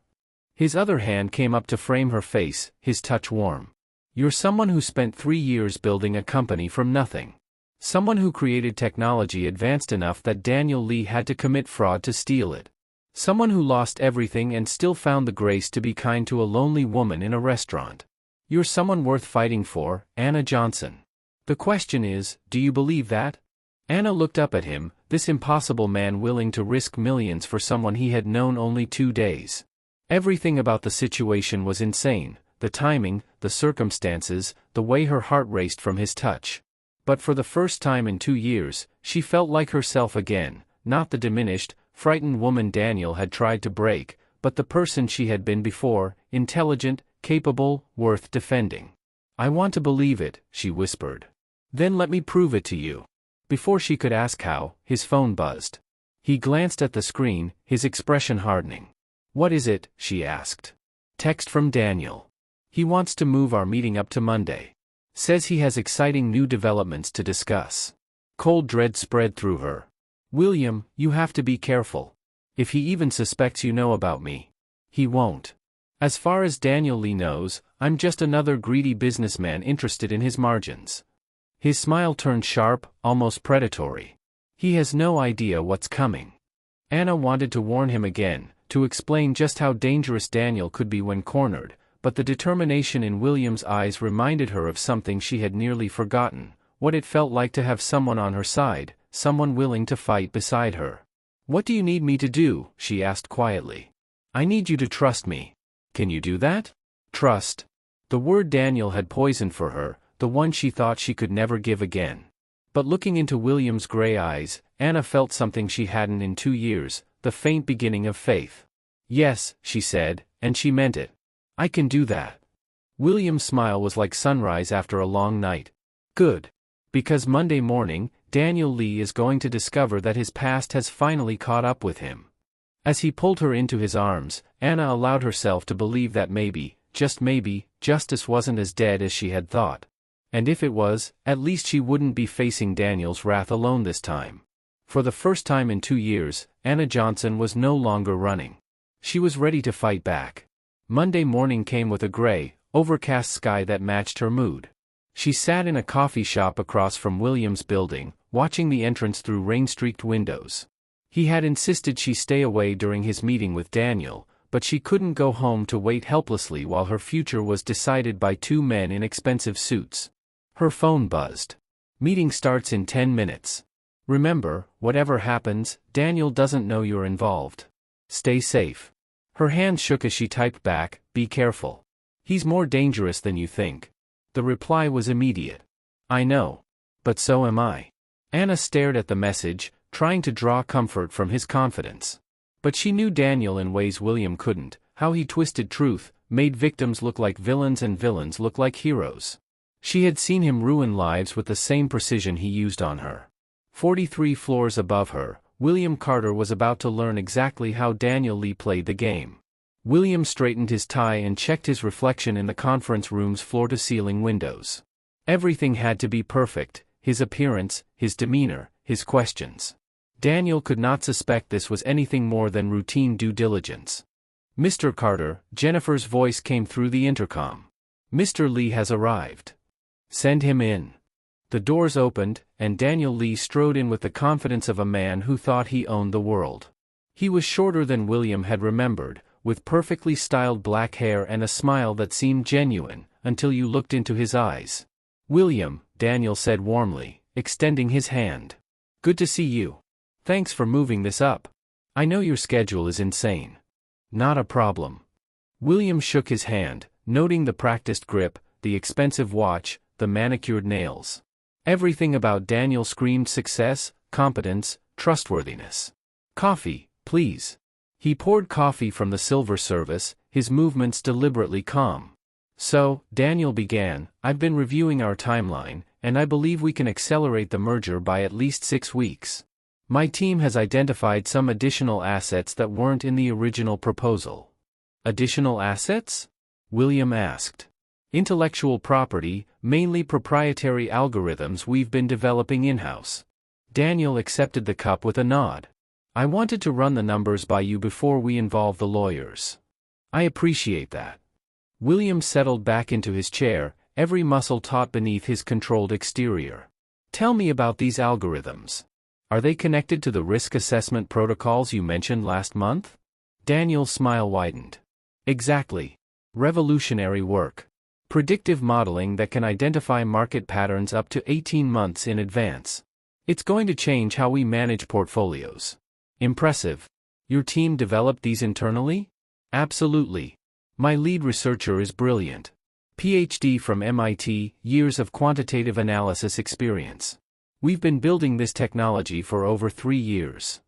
Speaker 1: His other hand came up to frame her face, his touch warm. You're someone who spent 3 years building a company from nothing. Someone who created technology advanced enough that Daniel Lee had to commit fraud to steal it. Someone who lost everything and still found the grace to be kind to a lonely woman in a restaurant. You're someone worth fighting for, Anna Johnson. The question is, do you believe that? Anna looked up at him, this impossible man willing to risk millions for someone he had known only 2 days. Everything about the situation was insane, the timing, the circumstances, the way her heart raced from his touch. But for the first time in 2 years, she felt like herself again, not the diminished, frightened woman Daniel had tried to break, but the person she had been before, intelligent, capable, worth defending. I want to believe it, she whispered. Then let me prove it to you. Before she could ask how, his phone buzzed. He glanced at the screen, his expression hardening. What is it? She asked. Text from Daniel. He wants to move our meeting up to Monday. Says he has exciting new developments to discuss. Cold dread spread through her. William, you have to be careful. If he even suspects you know about me. He won't. As far as Daniel Lee knows, I'm just another greedy businessman interested in his margins. His smile turned sharp, almost predatory. He has no idea what's coming. Anna wanted to warn him again, to explain just how dangerous Daniel could be when cornered, but the determination in William's eyes reminded her of something she had nearly forgotten, what it felt like to have someone on her side, someone willing to fight beside her. What do you need me to do? She asked quietly. I need you to trust me. Can you do that? Trust. The word Daniel had poisoned for her, the one she thought she could never give again. But looking into William's gray eyes, Anna felt something she hadn't in 2 years, the faint beginning of faith. Yes, she said, and she meant it. I can do that. William's smile was like sunrise after a long night. Good. Because Monday morning, Daniel Lee is going to discover that his past has finally caught up with him. As he pulled her into his arms, Anna allowed herself to believe that maybe, just maybe, justice wasn't as dead as she had thought. And if it was, at least she wouldn't be facing Daniel's wrath alone this time. For the first time in 2 years, Anna Johnson was no longer running. She was ready to fight back. Monday morning came with a gray, overcast sky that matched her mood. She sat in a coffee shop across from William's building, watching the entrance through rain-streaked windows. He had insisted she stay away during his meeting with Daniel, but she couldn't go home to wait helplessly while her future was decided by two men in expensive suits. Her phone buzzed. Meeting starts in 10 minutes. Remember, whatever happens, Daniel doesn't know you're involved. Stay safe. Her hand shook as she typed back, be careful. He's more dangerous than you think. The reply was immediate. I know. But so am I. Anna stared at the message, trying to draw comfort from his confidence. But she knew Daniel in ways William couldn't, how he twisted truth, made victims look like villains and villains look like heroes. She had seen him ruin lives with the same precision he used on her. 43 floors above her, William Carter was about to learn exactly how Daniel Lee played the game. William straightened his tie and checked his reflection in the conference room's floor-to-ceiling windows. Everything had to be perfect, his appearance, his demeanor, his questions. Daniel could not suspect this was anything more than routine due diligence. Mr. Carter, Jennifer's voice came through the intercom. Mr. Lee has arrived. Send him in. The doors opened, and Daniel Lee strode in with the confidence of a man who thought he owned the world. He was shorter than William had remembered, with perfectly styled black hair and a smile that seemed genuine, until you looked into his eyes. William, Daniel said warmly, extending his hand. Good to see you. Thanks for moving this up. I know your schedule is insane. Not a problem. William shook his hand, noting the practiced grip, the expensive watch, the manicured nails. Everything about Daniel screamed success, competence, trustworthiness. Coffee, please. He poured coffee from the silver service, his movements deliberately calm. So, Daniel began, I've been reviewing our timeline, and I believe we can accelerate the merger by at least 6 weeks. My team has identified some additional assets that weren't in the original proposal. Additional assets? William asked. Intellectual property, mainly proprietary algorithms we've been developing in-house. Daniel accepted the cup with a nod. I wanted to run the numbers by you before we involve the lawyers. I appreciate that. William settled back into his chair, every muscle taut beneath his controlled exterior. Tell me about these algorithms. Are they connected to the risk assessment protocols you mentioned last month? Daniel's smile widened. Exactly. Revolutionary work. Predictive modeling that can identify market patterns up to 18 months in advance. It's going to change how we manage portfolios. Impressive. Your team developed these internally? Absolutely. My lead researcher is brilliant. PhD from MIT, years of quantitative analysis experience. We've been building this technology for over 3 years.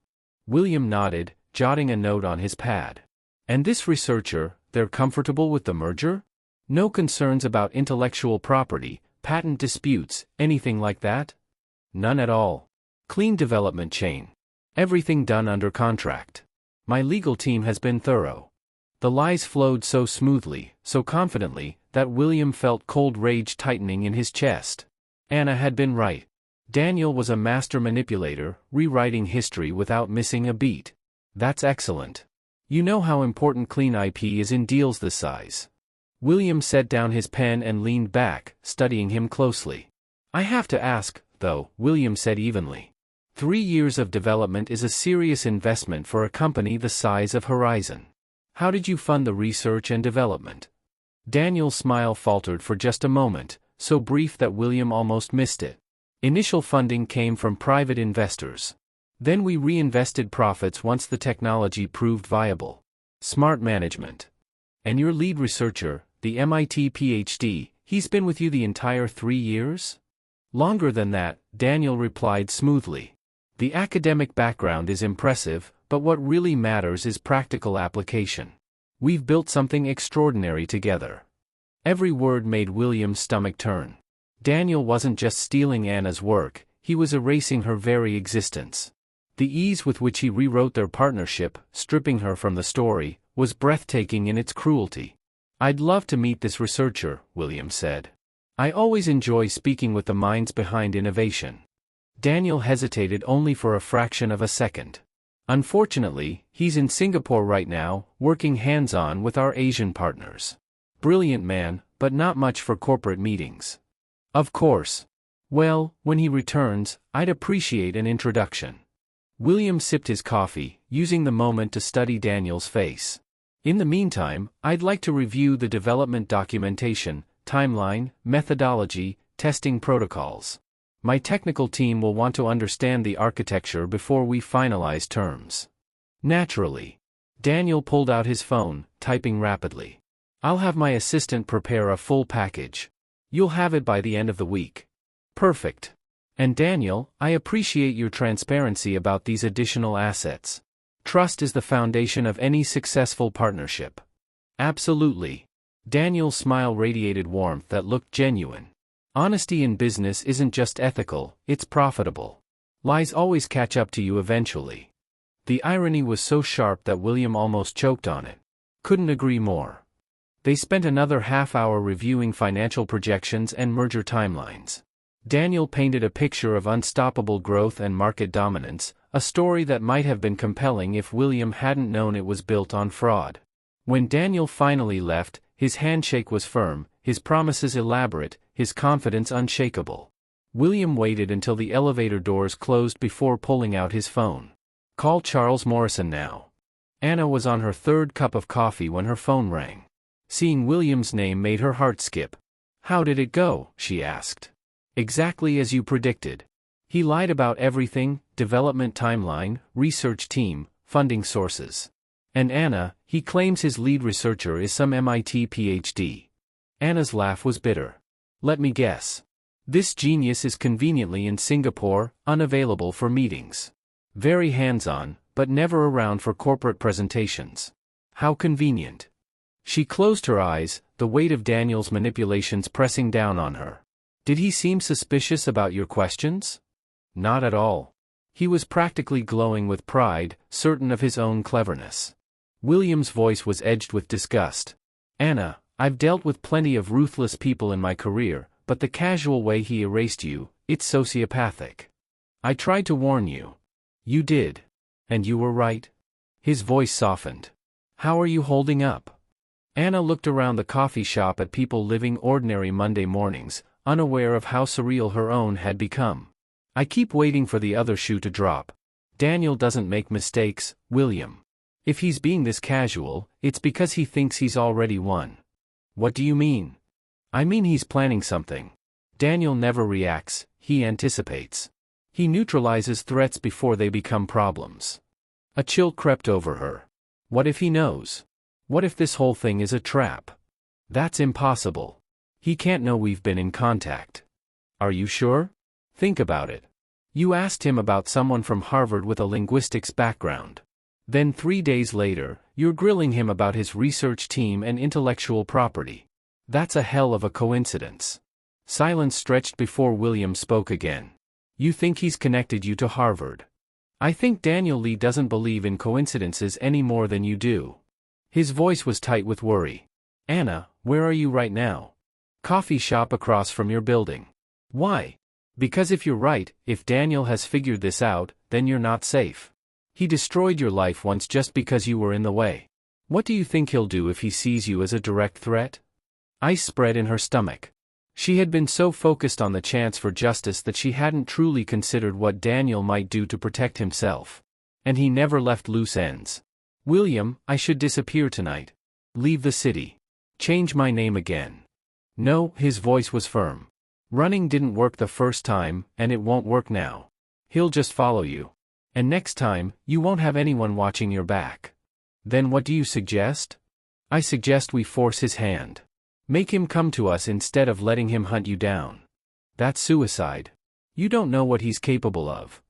Speaker 1: William nodded, jotting a note on his pad. And this researcher, they're comfortable with the merger? No concerns about intellectual property, patent disputes, anything like that? None at all. Clean development chain. Everything done under contract. My legal team has been thorough. The lies flowed so smoothly, so confidently, that William felt cold rage tightening in his chest. Anna had been right. Daniel was a master manipulator, rewriting history without missing a beat. That's excellent. You know how important clean IP is in deals this size. William set down his pen and leaned back, studying him closely. I have to ask, though, William said evenly. 3 years of development is a serious investment for a company the size of Horizon. How did you fund the research and development? Daniel's smile faltered for just a moment, so brief that William almost missed it. Initial funding came from private investors. Then we reinvested profits once the technology proved viable. Smart management. And your lead researcher, the MIT PhD, he's been with you the entire 3 years? Longer than that, Daniel replied smoothly. The academic background is impressive, but what really matters is practical application. We've built something extraordinary together. Every word made William's stomach turn. Daniel wasn't just stealing Anna's work, he was erasing her very existence. The ease with which he rewrote their partnership, stripping her from the story, was breathtaking in its cruelty. I'd love to meet this researcher, William said. I always enjoy speaking with the minds behind innovation. Daniel hesitated only for a fraction of a second. Unfortunately, he's in Singapore right now, working hands-on with our Asian partners. Brilliant man, but not much for corporate meetings. Of course. Well, when he returns, I'd appreciate an introduction. William sipped his coffee, using the moment to study Daniel's face. In the meantime, I'd like to review the development documentation, timeline, methodology, testing protocols. My technical team will want to understand the architecture before we finalize terms. Naturally. Daniel pulled out his phone, typing rapidly. I'll have my assistant prepare a full package. You'll have it by the end of the week. Perfect. And Daniel, I appreciate your transparency about these additional assets. Trust is the foundation of any successful partnership. Absolutely. Daniel's smile radiated warmth that looked genuine. Honesty in business isn't just ethical, it's profitable. Lies always catch up to you eventually. The irony was so sharp that William almost choked on it. Couldn't agree more. They spent another half-hour reviewing financial projections and merger timelines. Daniel painted a picture of unstoppable growth and market dominance, a story that might have been compelling if William hadn't known it was built on fraud. When Daniel finally left, his handshake was firm, his promises elaborate, his confidence unshakable. William waited until the elevator doors closed before pulling out his phone. Call Charles Morrison now. Anna was on her third cup of coffee when her phone rang. Seeing William's name made her heart skip. How did it go? She asked. Exactly as you predicted. He lied about everything: development timeline, research team, funding sources. And Anna, he claims his lead researcher is some MIT PhD. Anna's laugh was bitter. Let me guess. This genius is conveniently in Singapore, unavailable for meetings. Very hands-on, but never around for corporate presentations. How convenient. She closed her eyes, the weight of Daniel's manipulations pressing down on her. Did he seem suspicious about your questions? Not at all. He was practically glowing with pride, certain of his own cleverness. William's voice was edged with disgust. Anna, I've dealt with plenty of ruthless people in my career, but the casual way he erased you, it's sociopathic. I tried to warn you. You did. And you were right. His voice softened. How are you holding up? Anna looked around the coffee shop at people living ordinary Monday mornings, unaware of how surreal her own had become. I keep waiting for the other shoe to drop. Daniel doesn't make mistakes, William. If he's being this casual, it's because he thinks he's already won. What do you mean? I mean he's planning something. Daniel never reacts, he anticipates. He neutralizes threats before they become problems. A chill crept over her. What if he knows? What if this whole thing is a trap? That's impossible. He can't know we've been in contact. Are you sure? Think about it. You asked him about someone from Harvard with a linguistics background. Then 3 days later, you're grilling him about his research team and intellectual property. That's a hell of a coincidence. Silence stretched before William spoke again. You think he's connected you to Harvard? I think Daniel Lee doesn't believe in coincidences any more than you do. His voice was tight with worry. Anna, where are you right now? Coffee shop across from your building. Why? Because if you're right, if Daniel has figured this out, then you're not safe. He destroyed your life once just because you were in the way. What do you think he'll do if he sees you as a direct threat? Ice spread in her stomach. She had been so focused on the chance for justice that she hadn't truly considered what Daniel might do to protect himself. And he never left loose ends. William, I should disappear tonight. Leave the city. Change my name again. No, his voice was firm. Running didn't work the first time, and it won't work now. He'll just follow you. And next time, you won't have anyone watching your back. Then what do you suggest? I suggest we force his hand. Make him come to us instead of letting him hunt you down. That's suicide. You don't know what he's capable of.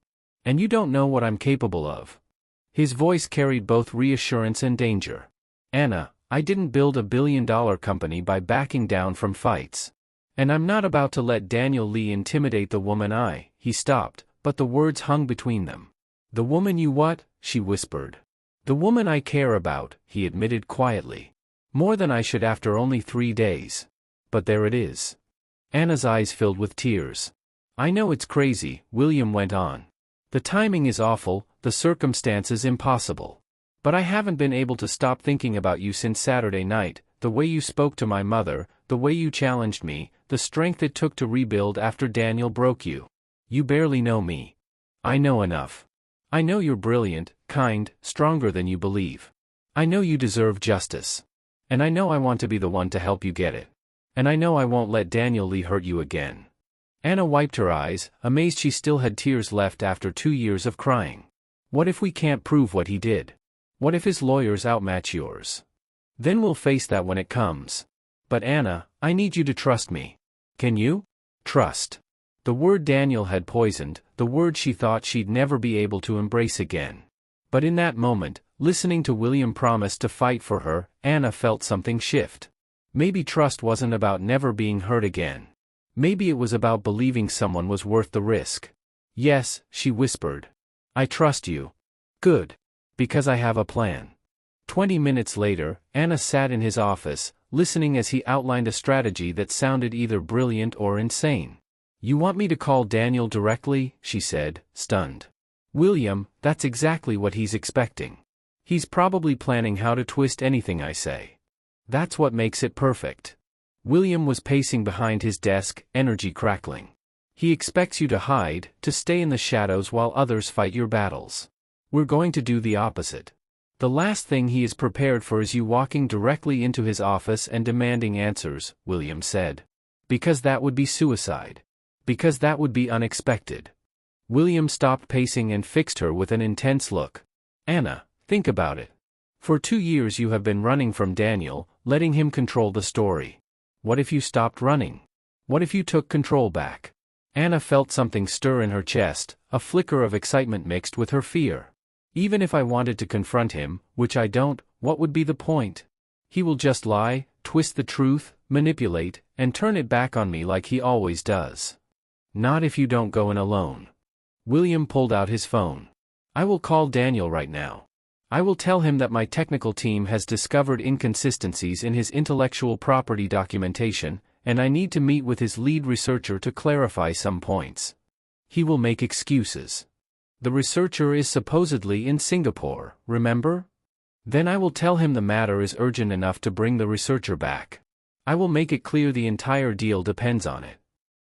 Speaker 1: And you don't know what I'm capable of. His voice carried both reassurance and danger. Anna, I didn't build a billion-dollar company by backing down from fights. And I'm not about to let Daniel Lee intimidate the woman He stopped, but the words hung between them. The woman you what? She whispered. The woman I care about, he admitted quietly. More than I should after only 3 days. But there it is. Anna's eyes filled with tears. I know it's crazy, William went on. The timing is awful, the circumstances impossible. But I haven't been able to stop thinking about you since Saturday night, the way you spoke to my mother, the way you challenged me, the strength it took to rebuild after Daniel broke you. You barely know me. I know enough. I know you're brilliant, kind, stronger than you believe. I know you deserve justice. And I know I want to be the one to help you get it. And I know I won't let Daniel Lee hurt you again." Anna wiped her eyes, amazed she still had tears left after 2 years of crying. "What if we can't prove what he did? What if his lawyers outmatch yours? Then we'll face that when it comes. But Anna, I need you to trust me. Can you? Trust." The word Daniel had poisoned, the word she thought she'd never be able to embrace again. But in that moment, listening to William promise to fight for her, Anna felt something shift. Maybe trust wasn't about never being hurt again. Maybe it was about believing someone was worth the risk. "Yes," she whispered. "I trust you." "Good. Because I have a plan." 20 minutes later, Anna sat in his office, listening as he outlined a strategy that sounded either brilliant or insane. "You want me to call Daniel directly?" she said, stunned. "William, that's exactly what he's expecting. He's probably planning how to twist anything I say. That's what makes it perfect." William was pacing behind his desk, energy crackling. "He expects you to hide, to stay in the shadows while others fight your battles. We're going to do the opposite. The last thing he is prepared for is you walking directly into his office and demanding answers," William said. "Because that would be suicide. Because that would be unexpected." William stopped pacing and fixed her with an intense look. "Anna, think about it. For 2 years you have been running from Daniel, letting him control the story. What if you stopped running? What if you took control back?" Anna felt something stir in her chest, a flicker of excitement mixed with her fear. "Even if I wanted to confront him, which I don't, what would be the point? He will just lie, twist the truth, manipulate, and turn it back on me like he always does. Not if you don't go in alone." William pulled out his phone. "I will call Daniel right now. I will tell him that my technical team has discovered inconsistencies in his intellectual property documentation, and I need to meet with his lead researcher to clarify some points. He will make excuses. The researcher is supposedly in Singapore, remember? Then I will tell him the matter is urgent enough to bring the researcher back. I will make it clear the entire deal depends on it."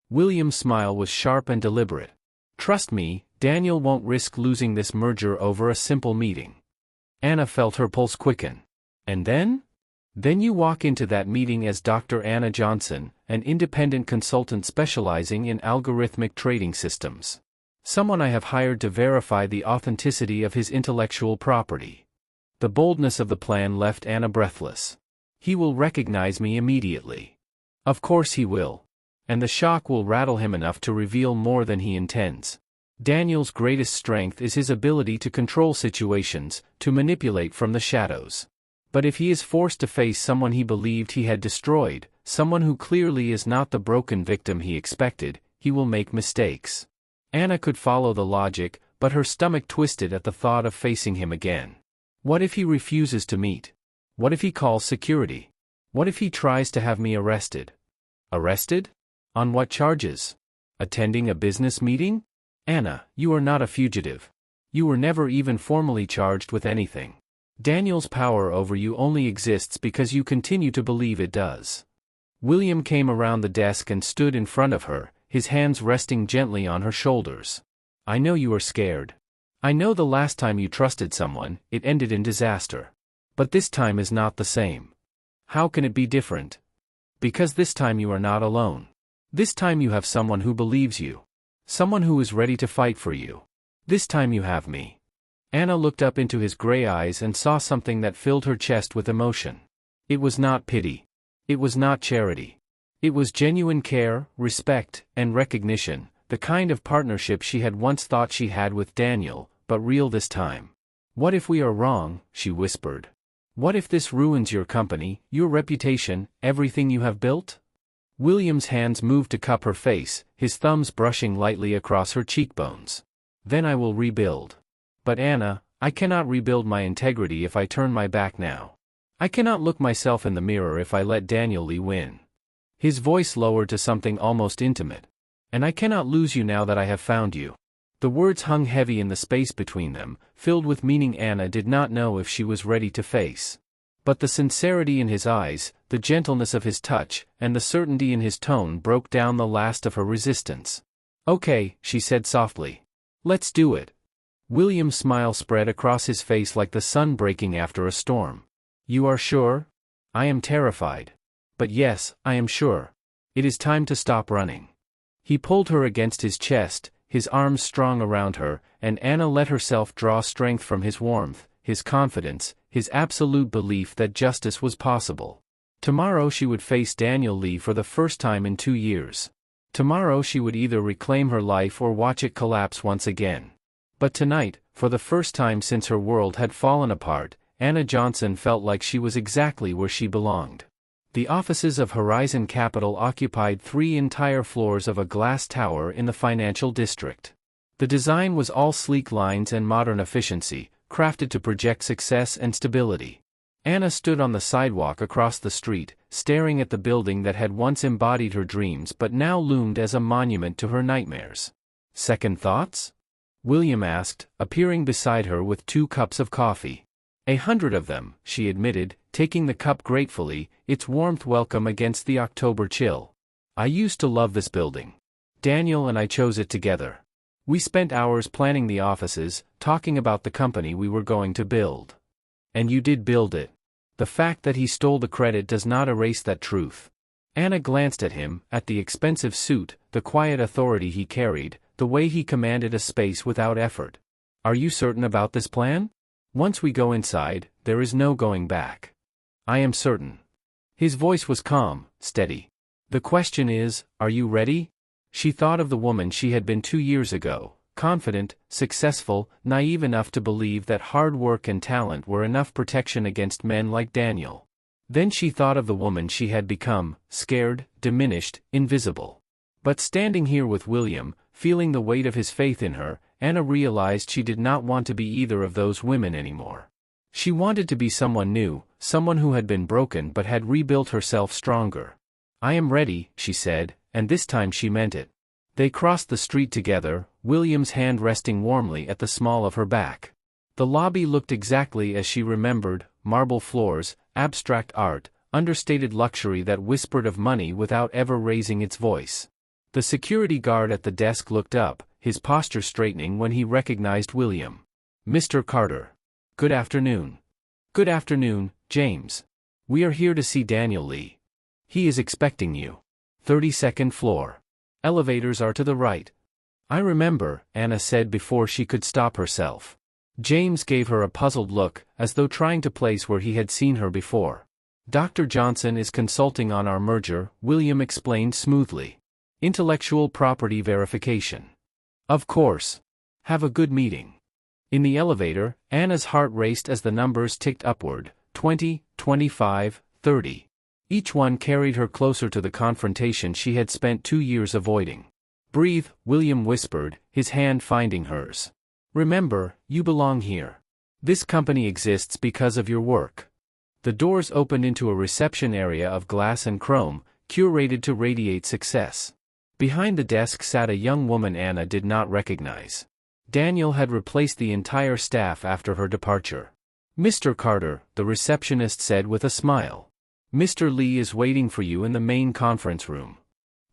Speaker 1: William's smile was sharp and deliberate. "Trust me, Daniel won't risk losing this merger over a simple meeting." Anna felt her pulse quicken. "And then?" "Then you walk into that meeting as Dr. Anna Johnson, an independent consultant specializing in algorithmic trading systems. Someone I have hired to verify the authenticity of his intellectual property." The boldness of the plan left Anna breathless. "He will recognize me immediately." "Of course he will. And the shock will rattle him enough to reveal more than he intends. Daniel's greatest strength is his ability to control situations, to manipulate from the shadows. But if he is forced to face someone he believed he had destroyed, someone who clearly is not the broken victim he expected, he will make mistakes." Anna could follow the logic, but her stomach twisted at the thought of facing him again. What if he refuses to meet? What if he calls security? What if he tries to have me arrested? Arrested? On what charges? Attending a business meeting? "Anna, you are not a fugitive. You were never even formally charged with anything. Daniel's power over you only exists because you continue to believe it does." William came around the desk and stood in front of her, his hands resting gently on her shoulders. "I know you are scared. I know the last time you trusted someone, it ended in disaster. But this time is not the same. How can it be different? Because this time you are not alone. This time you have someone who believes you. Someone who is ready to fight for you. This time you have me." Anna looked up into his gray eyes and saw something that filled her chest with emotion. It was not pity. It was not charity. It was genuine care, respect, and recognition, the kind of partnership she had once thought she had with Daniel, but real this time. "What if we are wrong?" she whispered. "What if this ruins your company, your reputation, everything you have built?" William's hands moved to cup her face, his thumbs brushing lightly across her cheekbones. "Then I will rebuild. But Anna, I cannot rebuild my integrity if I turn my back now. I cannot look myself in the mirror if I let Daniel Lee win." His voice lowered to something almost intimate. "And I cannot lose you now that I have found you." The words hung heavy in the space between them, filled with meaning Anna did not know if she was ready to face. But the sincerity in his eyes, the gentleness of his touch, and the certainty in his tone broke down the last of her resistance. "Okay," she said softly. "Let's do it." William's smile spread across his face like the sun breaking after a storm. "You are sure?" "I am terrified. But yes, I am sure. It is time to stop running." He pulled her against his chest, his arms strong around her, and Anna let herself draw strength from his warmth, his confidence, his absolute belief that justice was possible. Tomorrow she would face Daniel Lee for the first time in 2 years. Tomorrow she would either reclaim her life or watch it collapse once again. But tonight, for the first time since her world had fallen apart, Anna Johnson felt like she was exactly where she belonged. The offices of Horizon Capital occupied 3 entire floors of a glass tower in the financial district. The design was all sleek lines and modern efficiency, crafted to project success and stability. Anna stood on the sidewalk across the street, staring at the building that had once embodied her dreams but now loomed as a monument to her nightmares. "Second thoughts?" William asked, appearing beside her with 2 cups of coffee. "100 of them," she admitted, taking the cup gratefully, its warmth welcome against the October chill. "I used to love this building. Daniel and I chose it together. We spent hours planning the offices, talking about the company we were going to build. And you did build it. The fact that he stole the credit does not erase that truth." Anna glanced at him, at the expensive suit, the quiet authority he carried, the way he commanded a space without effort. "Are you certain about this plan? Once we go inside, there is no going back." "I am certain." His voice was calm, steady. "The question is, are you ready?" She thought of the woman she had been 2 years ago, confident, successful, naive enough to believe that hard work and talent were enough protection against men like Daniel. Then she thought of the woman she had become, scared, diminished, invisible. But standing here with William, feeling the weight of his faith in her, Anna realized she did not want to be either of those women anymore. She wanted to be someone new, someone who had been broken but had rebuilt herself stronger. "I am ready," she said, and this time she meant it. They crossed the street together, William's hand resting warmly at the small of her back. The lobby looked exactly as she remembered: marble floors, abstract art, understated luxury that whispered of money without ever raising its voice. The security guard at the desk looked up, his posture straightening when he recognized William. "Mr. Carter. Good afternoon." "Good afternoon, James. We are here to see Daniel Lee. He is expecting you. 32nd floor. Elevators are to the right." "I remember," Anna said before she could stop herself. James gave her a puzzled look, as though trying to place where he had seen her before. "Dr. Johnson is consulting on our merger," William explained smoothly. "Intellectual property verification." "Of course. Have a good meeting." In the elevator, Anna's heart raced as the numbers ticked upward: 20, 25, 30. Each one carried her closer to the confrontation she had spent 2 years avoiding. "Breathe," William whispered, his hand finding hers. "Remember, you belong here. This company exists because of your work." The doors opened into a reception area of glass and chrome, curated to radiate success. Behind the desk sat a young woman Anna did not recognize. Daniel had replaced the entire staff after her departure. "Mr. Carter," the receptionist said with a smile. "Mr. Lee is waiting for you in the main conference room."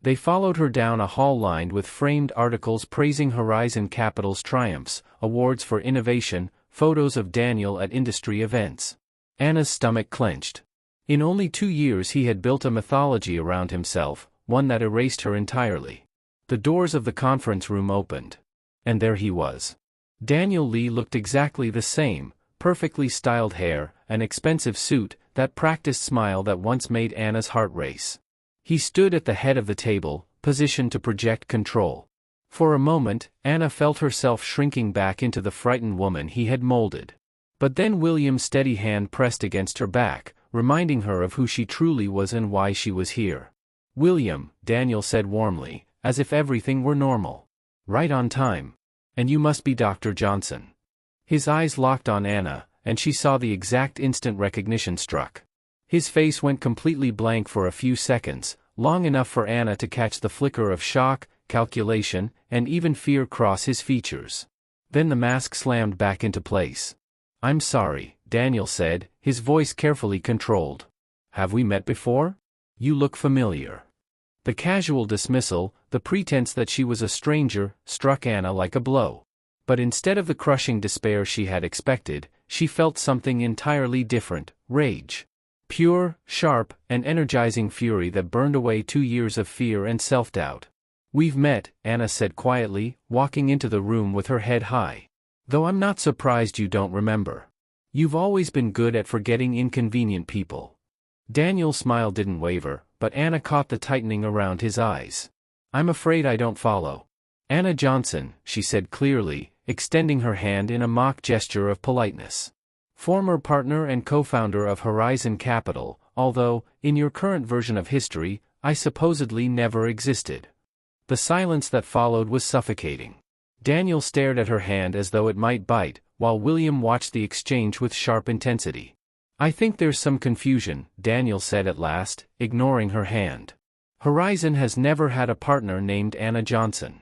Speaker 1: They followed her down a hall lined with framed articles praising Horizon Capital's triumphs, awards for innovation, photos of Daniel at industry events. Anna's stomach clenched. In only 2 years he had built a mythology around himself, one that erased her entirely. The doors of the conference room opened. And there he was. Daniel Lee looked exactly the same: perfectly styled hair, an expensive suit, that practiced smile that once made Anna's heart race. He stood at the head of the table, positioned to project control. For a moment, Anna felt herself shrinking back into the frightened woman he had molded. But then William's steady hand pressed against her back, reminding her of who she truly was and why she was here. "William," Daniel said warmly, as if everything were normal. "Right on time. And you must be Dr. Johnson." His eyes locked on Anna, and she saw the exact instant recognition struck. His face went completely blank for a few seconds, long enough for Anna to catch the flicker of shock, calculation, and even fear cross his features. Then the mask slammed back into place. "I'm sorry," Daniel said, his voice carefully controlled. Have we met before? You look familiar. The casual dismissal, the pretense that she was a stranger, struck Anna like a blow. But instead of the crushing despair she had expected, she felt something entirely different: rage. Pure, sharp, and energizing fury that burned away 2 years of fear and self-doubt. We've met, Anna said quietly, walking into the room with her head high. Though I'm not surprised you don't remember. You've always been good at forgetting inconvenient people. Daniel's smile didn't waver, but Anna caught the tightening around his eyes. I'm afraid I don't follow. Anna Johnson, she said clearly, extending her hand in a mock gesture of politeness. Former partner and co-founder of Horizon Capital, although, in your current version of history, I supposedly never existed. The silence that followed was suffocating. Daniel stared at her hand as though it might bite, while William watched the exchange with sharp intensity. I think there's some confusion, Daniel said at last, ignoring her hand. Horizon has never had a partner named Anna Johnson.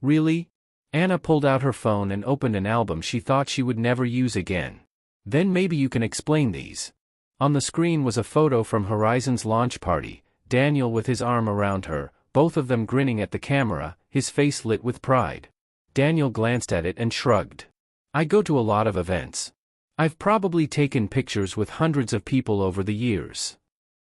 Speaker 1: Really? Anna pulled out her phone and opened an album she thought she would never use again. Then maybe you can explain these. On the screen was a photo from Horizon's launch party, Daniel with his arm around her, both of them grinning at the camera, his face lit with pride. Daniel glanced at it and shrugged. I go to a lot of events. I've probably taken pictures with hundreds of people over the years.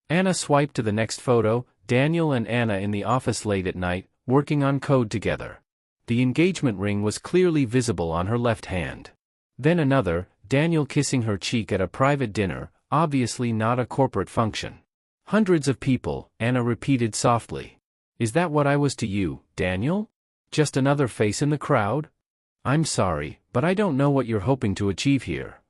Speaker 1: Anna swiped to the next photo, Daniel and Anna in the office late at night, working on code together. The engagement ring was clearly visible on her left hand. Then another, Daniel kissing her cheek at a private dinner, obviously not a corporate function. Hundreds of people, Anna repeated softly. Is that what I was to you, Daniel? Just another face in the crowd? I'm sorry, but I don't know what you're hoping to achieve here.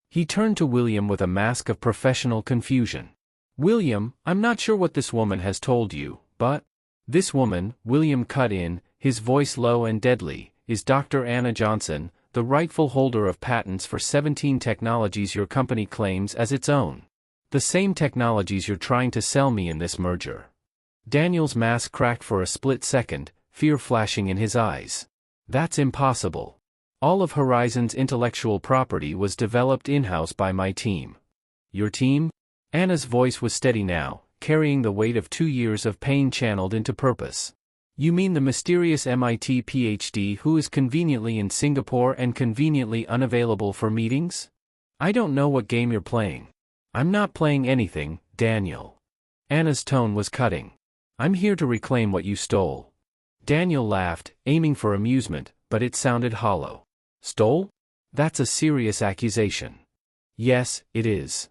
Speaker 1: He turned to William with a mask of professional confusion. William, I'm not sure what this woman has told you, but... This woman, William cut in, his voice low and deadly, is Dr. Anna Johnson, the rightful holder of patents for 17 technologies your company claims as its own. The same technologies you're trying to sell me in this merger. Daniel's mask cracked for a split second, fear flashing in his eyes. That's impossible. All of Horizon's intellectual property was developed in-house by my team. Your team? Anna's voice was steady now, carrying the weight of 2 years of pain channeled into purpose. You mean the mysterious MIT PhD who is conveniently in Singapore and conveniently unavailable for meetings? I don't know what game you're playing. I'm not playing anything, Daniel. Anna's tone was cutting. I'm here to reclaim what you stole. Daniel laughed, aiming for amusement, but it sounded hollow. Stole? That's a serious accusation. Yes, it is.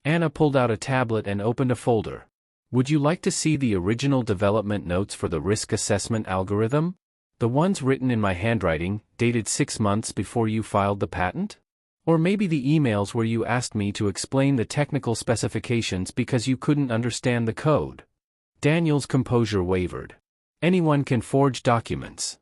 Speaker 1: Anna pulled out a tablet and opened a folder. Would you like to see the original development notes for the risk assessment algorithm? The ones written in my handwriting, dated 6 months before you filed the patent? Or maybe the emails where you asked me to explain the technical specifications because you couldn't understand the code? Daniel's composure wavered. Anyone can forge documents.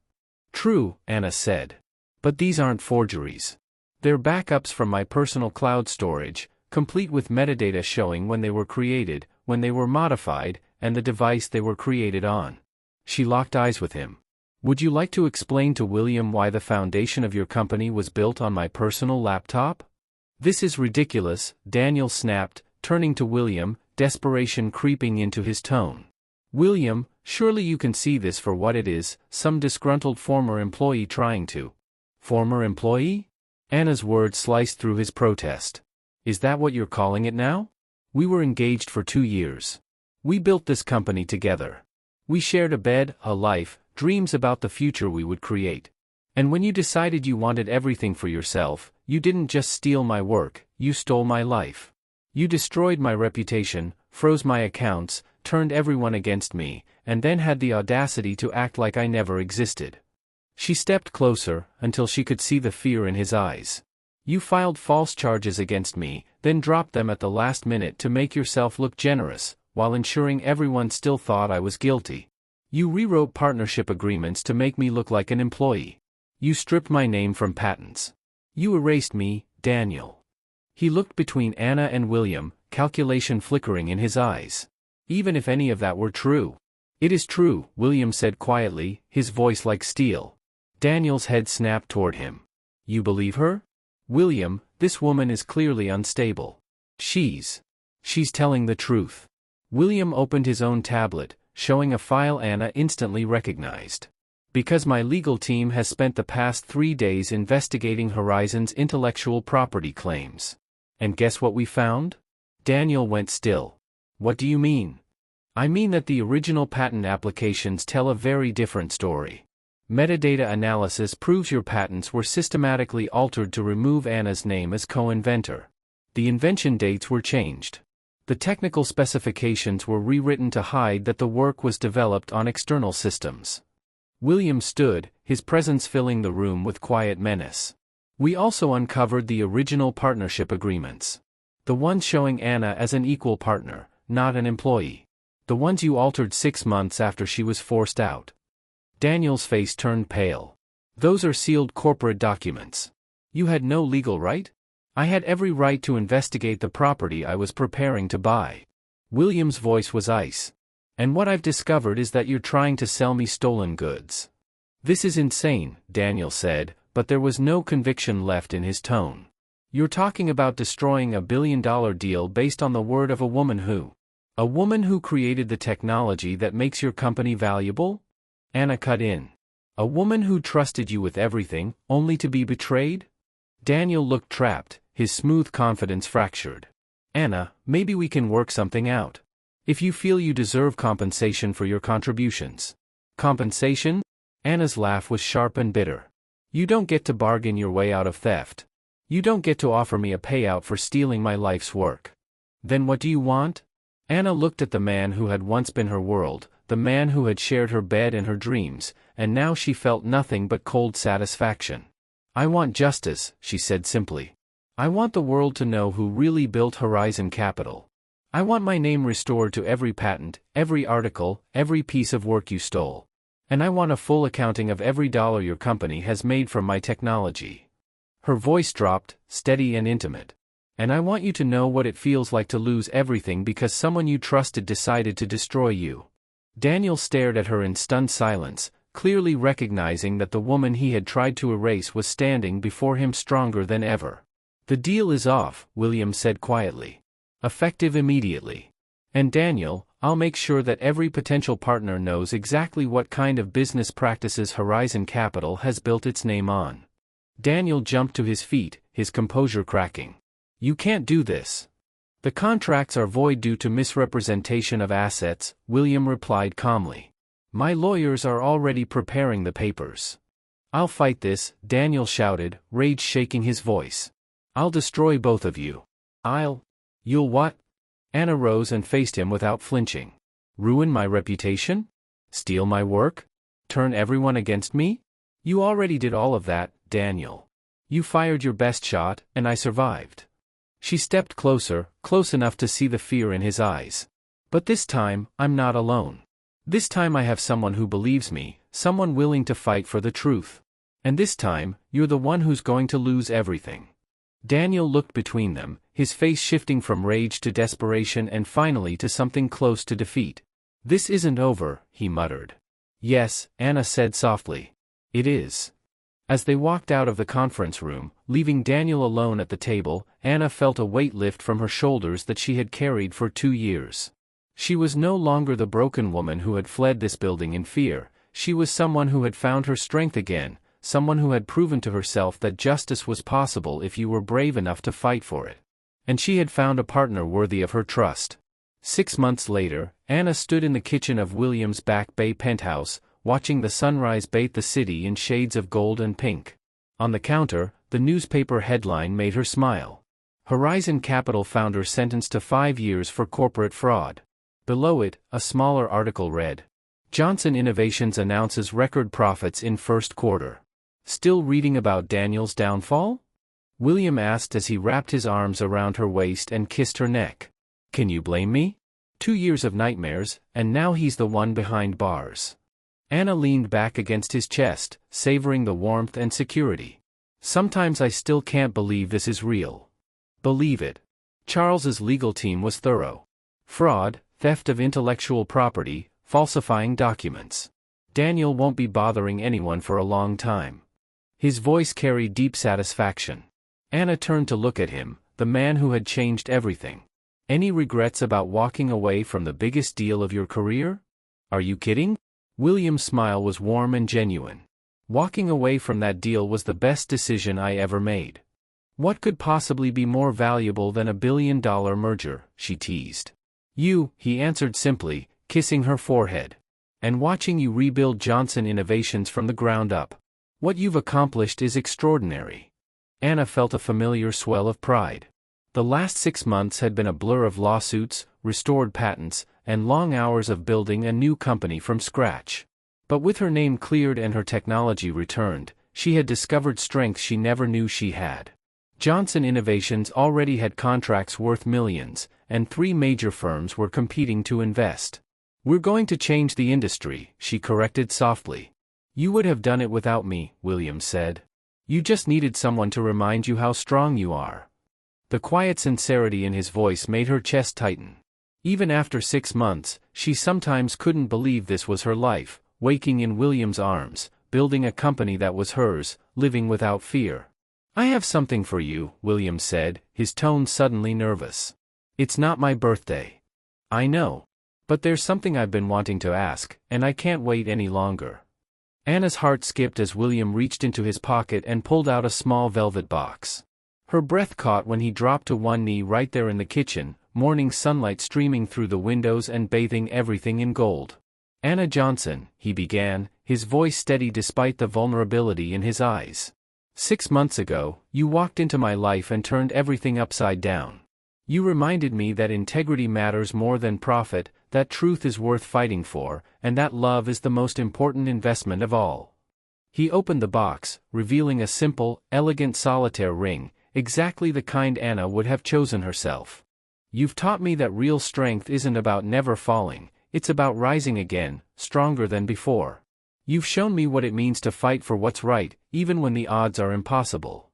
Speaker 1: True, Anna said. But these aren't forgeries. They're backups from my personal cloud storage, complete with metadata showing when they were created, when they were modified, and the device they were created on. She locked eyes with him. Would you like to explain to William why the foundation of your company was built on my personal laptop? This is ridiculous, Daniel snapped, turning to William, desperation creeping into his tone. William, surely you can see this for what it is, some disgruntled former employee trying to. Former employee? Anna's words sliced through his protest. Is that what you're calling it now? We were engaged for 2 years. We built this company together. We shared a bed, a life, dreams about the future we would create. And when you decided you wanted everything for yourself, you didn't just steal my work, you stole my life. You destroyed my reputation, froze my accounts, turned everyone against me, and then had the audacity to act like I never existed. She stepped closer, until she could see the fear in his eyes. You filed false charges against me, then dropped them at the last minute to make yourself look generous, while ensuring everyone still thought I was guilty. You rewrote partnership agreements to make me look like an employee. You stripped my name from patents. You erased me, Daniel. He looked between Anna and William, calculation flickering in his eyes. Even if any of that were true. It is true, William said quietly, his voice like steel. Daniel's head snapped toward him. You believe her? William, This woman is clearly unstable. She's telling the truth. William opened his own tablet, showing a file Anna instantly recognized. Because my legal team has spent the past 3 days investigating Horizon's intellectual property claims. And guess what we found? Daniel went still. What do you mean? I mean that the original patent applications tell a very different story. Metadata analysis proves your patents were systematically altered to remove Anna's name as co-inventor. The invention dates were changed. The technical specifications were rewritten to hide that the work was developed on external systems. William stood, his presence filling the room with quiet menace. We also uncovered the original partnership agreements. The ones showing Anna as an equal partner, not an employee. The ones you altered 6 months after she was forced out. Daniel's face turned pale. Those are sealed corporate documents. You had no legal right? I had every right to investigate the property I was preparing to buy. William's voice was ice. And what I've discovered is that you're trying to sell me stolen goods. This is insane, Daniel said, but there was no conviction left in his tone. You're talking about destroying a billion-dollar deal based on the word of a woman who? A woman who created the technology that makes your company valuable? Anna cut in. A woman who trusted you with everything, only to be betrayed? Daniel looked trapped, his smooth confidence fractured. Anna, maybe we can work something out. If you feel you deserve compensation for your contributions. Compensation? Anna's laugh was sharp and bitter. You don't get to bargain your way out of theft. You don't get to offer me a payout for stealing my life's work. Then what do you want? Anna looked at the man who had once been her world, the man who had shared her bed and her dreams, and now she felt nothing but cold satisfaction. I want justice, she said simply. I want the world to know who really built Horizon Capital. I want my name restored to every patent, every article, every piece of work you stole. And I want a full accounting of every dollar your company has made from my technology. Her voice dropped, steady and intimate. And I want you to know what it feels like to lose everything because someone you trusted decided to destroy you. Daniel stared at her in stunned silence, clearly recognizing that the woman he had tried to erase was standing before him stronger than ever. The deal is off, William said quietly. Effective immediately. And Daniel, I'll make sure that every potential partner knows exactly what kind of business practices Horizon Capital has built its name on. Daniel jumped to his feet, his composure cracking. You can't do this. The contracts are void due to misrepresentation of assets, William replied calmly. My lawyers are already preparing the papers. I'll fight this, Daniel shouted, rage shaking his voice. I'll destroy both of you. You'll what? Anna rose and faced him without flinching. Ruin my reputation? Steal my work? Turn everyone against me? You already did all of that, Daniel. You fired your best shot, and I survived. She stepped closer, close enough to see the fear in his eyes. But this time, I'm not alone. This time I have someone who believes me, someone willing to fight for the truth. And this time, you're the one who's going to lose everything. Daniel looked between them, his face shifting from rage to desperation and finally to something close to defeat. This isn't over, he muttered. Yes, Anna said softly. It is. As they walked out of the conference room, leaving Daniel alone at the table, Anna felt a weight lift from her shoulders that she had carried for 2 years. She was no longer the broken woman who had fled this building in fear, she was someone who had found her strength again, someone who had proven to herself that justice was possible if you were brave enough to fight for it. And she had found a partner worthy of her trust. 6 months later, Anna stood in the kitchen of William's Back Bay penthouse, watching the sunrise bathe the city in shades of gold and pink. On the counter, the newspaper headline made her smile. Horizon Capital founder sentenced to 5 years for corporate fraud. Below it, a smaller article read, Johnson Innovations announces record profits in first quarter. Still reading about Daniel's downfall? William asked as he wrapped his arms around her waist and kissed her neck. Can you blame me? 2 years of nightmares, and now he's the one behind bars. Anna leaned back against his chest, savoring the warmth and security. Sometimes I still can't believe this is real. Believe it. Charles's legal team was thorough. Fraud, theft of intellectual property, falsifying documents. Daniel won't be bothering anyone for a long time. His voice carried deep satisfaction. Anna turned to look at him, the man who had changed everything. Any regrets about walking away from the biggest deal of your career? Are you kidding? William's smile was warm and genuine. Walking away from that deal was the best decision I ever made. What could possibly be more valuable than $1 billion merger, she teased. You, he answered simply, kissing her forehead. And watching you rebuild Johnson Innovations from the ground up. What you've accomplished is extraordinary. Anna felt a familiar swell of pride. The last 6 months had been a blur of lawsuits, restored patents, and long hours of building a new company from scratch. But with her name cleared and her technology returned, she had discovered strength she never knew she had. Johnson Innovations already had contracts worth millions, and 3 major firms were competing to invest. We're going to change the industry, she corrected softly. You would have done it without me, William said. You just needed someone to remind you how strong you are. The quiet sincerity in his voice made her chest tighten. Even after 6 months, she sometimes couldn't believe this was her life, waking in William's arms, building a company that was hers, living without fear. I have something for you, William said, his tone suddenly nervous. It's not my birthday. I know. But there's something I've been wanting to ask, and I can't wait any longer. Anna's heart skipped as William reached into his pocket and pulled out a small velvet box. Her breath caught when he dropped to one knee right there in the kitchen, morning sunlight streaming through the windows and bathing everything in gold. Anna Johnson, he began, his voice steady despite the vulnerability in his eyes. 6 months ago, you walked into my life and turned everything upside down. You reminded me that integrity matters more than profit, that truth is worth fighting for, and that love is the most important investment of all. He opened the box, revealing a simple, elegant solitaire ring, exactly the kind Anna would have chosen herself. You've taught me that real strength isn't about never falling, it's about rising again, stronger than before. You've shown me what it means to fight for what's right, even when the odds are impossible.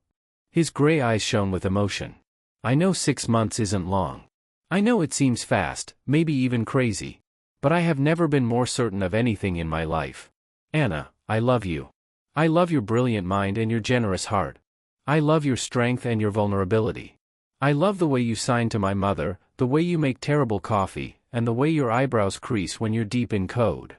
Speaker 1: His gray eyes shone with emotion. I know 6 months isn't long. I know it seems fast, maybe even crazy. But I have never been more certain of anything in my life. Anna, I love you. I love your brilliant mind and your generous heart. I love your strength and your vulnerability. I love the way you sign to my mother, the way you make terrible coffee, and the way your eyebrows crease when you're deep in code.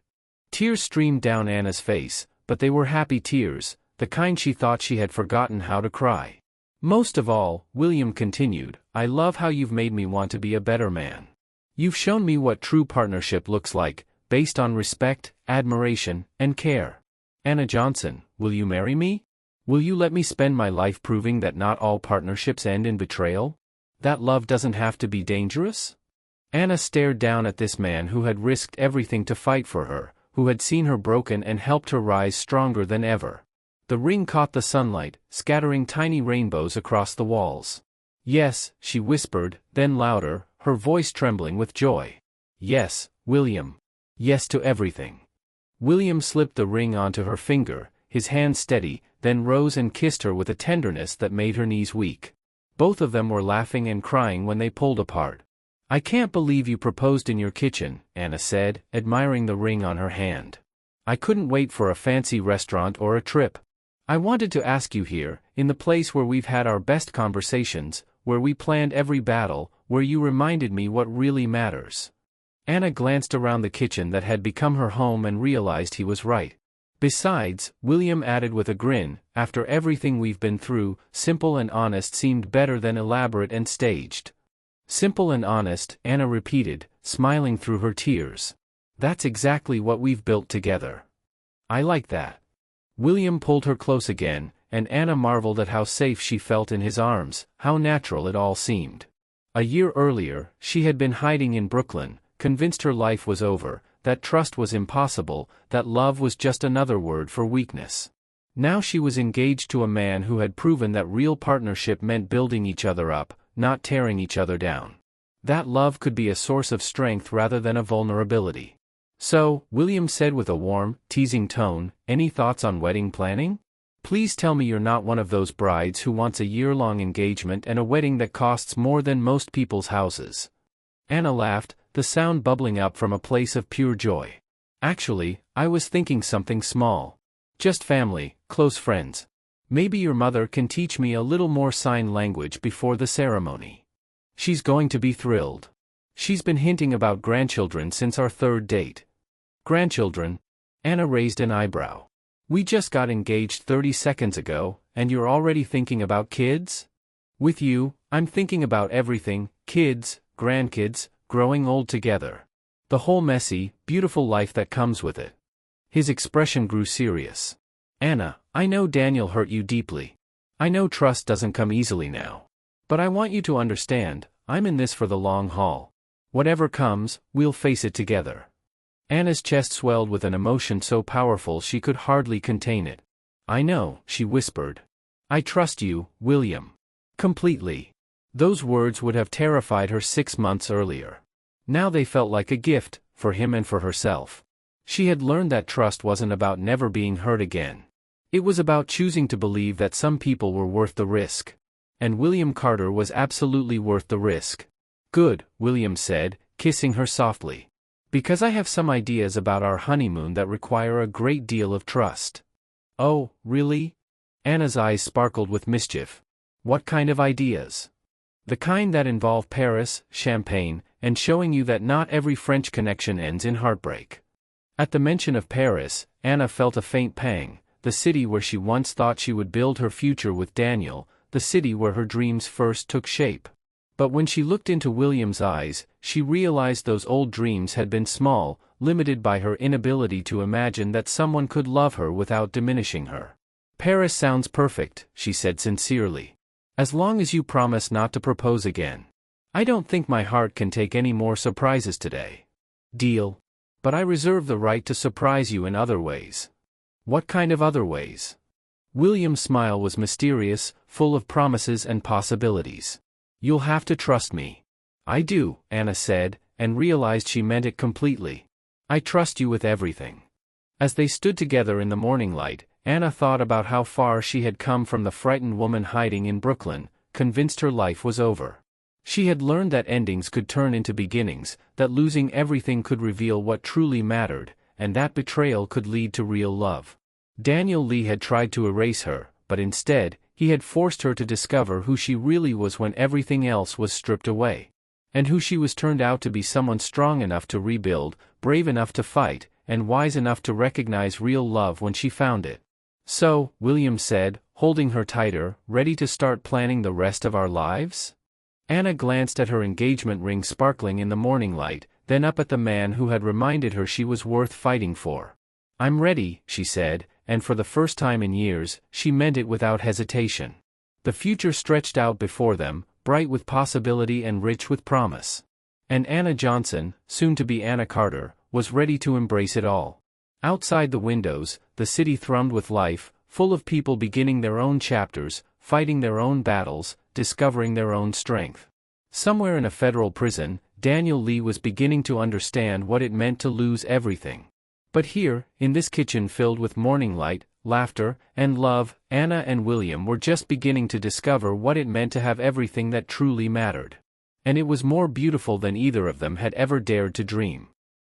Speaker 1: Tears streamed down Anna's face, but they were happy tears, the kind she thought she had forgotten how to cry. Most of all, William continued, I love how you've made me want to be a better man. You've shown me what true partnership looks like, based on respect, admiration, and care. Anna Johnson, will you marry me? Will you let me spend my life proving that not all partnerships end in betrayal? That love doesn't have to be dangerous? Anna stared down at this man who had risked everything to fight for her, who had seen her broken and helped her rise stronger than ever. The ring caught the sunlight, scattering tiny rainbows across the walls. Yes, she whispered, then louder, her voice trembling with joy. Yes, William. Yes to everything. William slipped the ring onto her finger, his hand steady, then rose and kissed her with a tenderness that made her knees weak. Both of them were laughing and crying when they pulled apart. I can't believe you proposed in your kitchen, Anna said, admiring the ring on her hand. I couldn't wait for a fancy restaurant or a trip. I wanted to ask you here, in the place where we've had our best conversations, where we planned every battle, where you reminded me what really matters. Anna glanced around the kitchen that had become her home and realized he was right. Besides, William added with a grin, after everything we've been through, simple and honest seemed better than elaborate and staged. Simple and honest, Anna repeated, smiling through her tears. That's exactly what we've built together. I like that. William pulled her close again, and Anna marveled at how safe she felt in his arms, how natural it all seemed. A year earlier, she had been hiding in Brooklyn, convinced her life was over, that trust was impossible, that love was just another word for weakness. Now she was engaged to a man who had proven that real partnership meant building each other up, not tearing each other down. That love could be a source of strength rather than a vulnerability. So, William said with a warm, teasing tone, any thoughts on wedding planning? Please tell me you're not one of those brides who wants a year-long engagement and a wedding that costs more than most people's houses. Anna laughed, the sound bubbling up from a place of pure joy. Actually, I was thinking something small. Just family, close friends. Maybe your mother can teach me a little more sign language before the ceremony. She's going to be thrilled. She's been hinting about grandchildren since our third date. Grandchildren? Anna raised an eyebrow. We just got engaged 30 seconds ago, and you're already thinking about kids? With you, I'm thinking about everything: kids, grandkids, growing old together. The whole messy, beautiful life that comes with it. His expression grew serious. Anna, I know Daniel hurt you deeply. I know trust doesn't come easily now. But I want you to understand, I'm in this for the long haul. Whatever comes, we'll face it together. Anna's chest swelled with an emotion so powerful she could hardly contain it. I know, she whispered. I trust you, William. Completely. Those words would have terrified her 6 months earlier. Now they felt like a gift, for him and for herself. She had learned that trust wasn't about never being hurt again. It was about choosing to believe that some people were worth the risk. And William Carter was absolutely worth the risk. Good, William said, kissing her softly. Because I have some ideas about our honeymoon that require a great deal of trust. Oh, really? Anna's eyes sparkled with mischief. What kind of ideas? The kind that involve Paris, champagne, and showing you that not every French connection ends in heartbreak. At the mention of Paris, Anna felt a faint pang, the city where she once thought she would build her future with Daniel, the city where her dreams first took shape. But when she looked into William's eyes, she realized those old dreams had been small, limited by her inability to imagine that someone could love her without diminishing her. Paris sounds perfect, she said sincerely. As long as you promise not to propose again. I don't think my heart can take any more surprises today. Deal? But I reserve the right to surprise you in other ways. What kind of other ways? William's smile was mysterious, full of promises and possibilities. You'll have to trust me. I do, Anna said, and realized she meant it completely. I trust you with everything. As they stood together in the morning light, Anna thought about how far she had come from the frightened woman hiding in Brooklyn, convinced her life was over. She had learned that endings could turn into beginnings, that losing everything could reveal what truly mattered, and that betrayal could lead to real love. Daniel Lee had tried to erase her, but instead, he had forced her to discover who she really was when everything else was stripped away. And who she was turned out to be: someone strong enough to rebuild, brave enough to fight, and wise enough to recognize real love when she found it. So, William said, holding her tighter, ready to start planning the rest of our lives? Anna glanced at her engagement ring sparkling in the morning light, then up at the man who had reminded her she was worth fighting for. I'm ready, she said, and for the first time in years, she meant it without hesitation. The future stretched out before them, bright with possibility and rich with promise. And Anna Johnson, soon to be Anna Carter, was ready to embrace it all. Outside the windows, the city thrummed with life, full of people beginning their own chapters, fighting their own battles, discovering their own strength. Somewhere in a federal prison, Daniel Lee was beginning to understand what it meant to lose everything. But here, in this kitchen filled with morning light, laughter, and love, Anna and William were just beginning to discover what it meant to have everything that truly mattered. And it was more beautiful than either of them had ever dared to dream.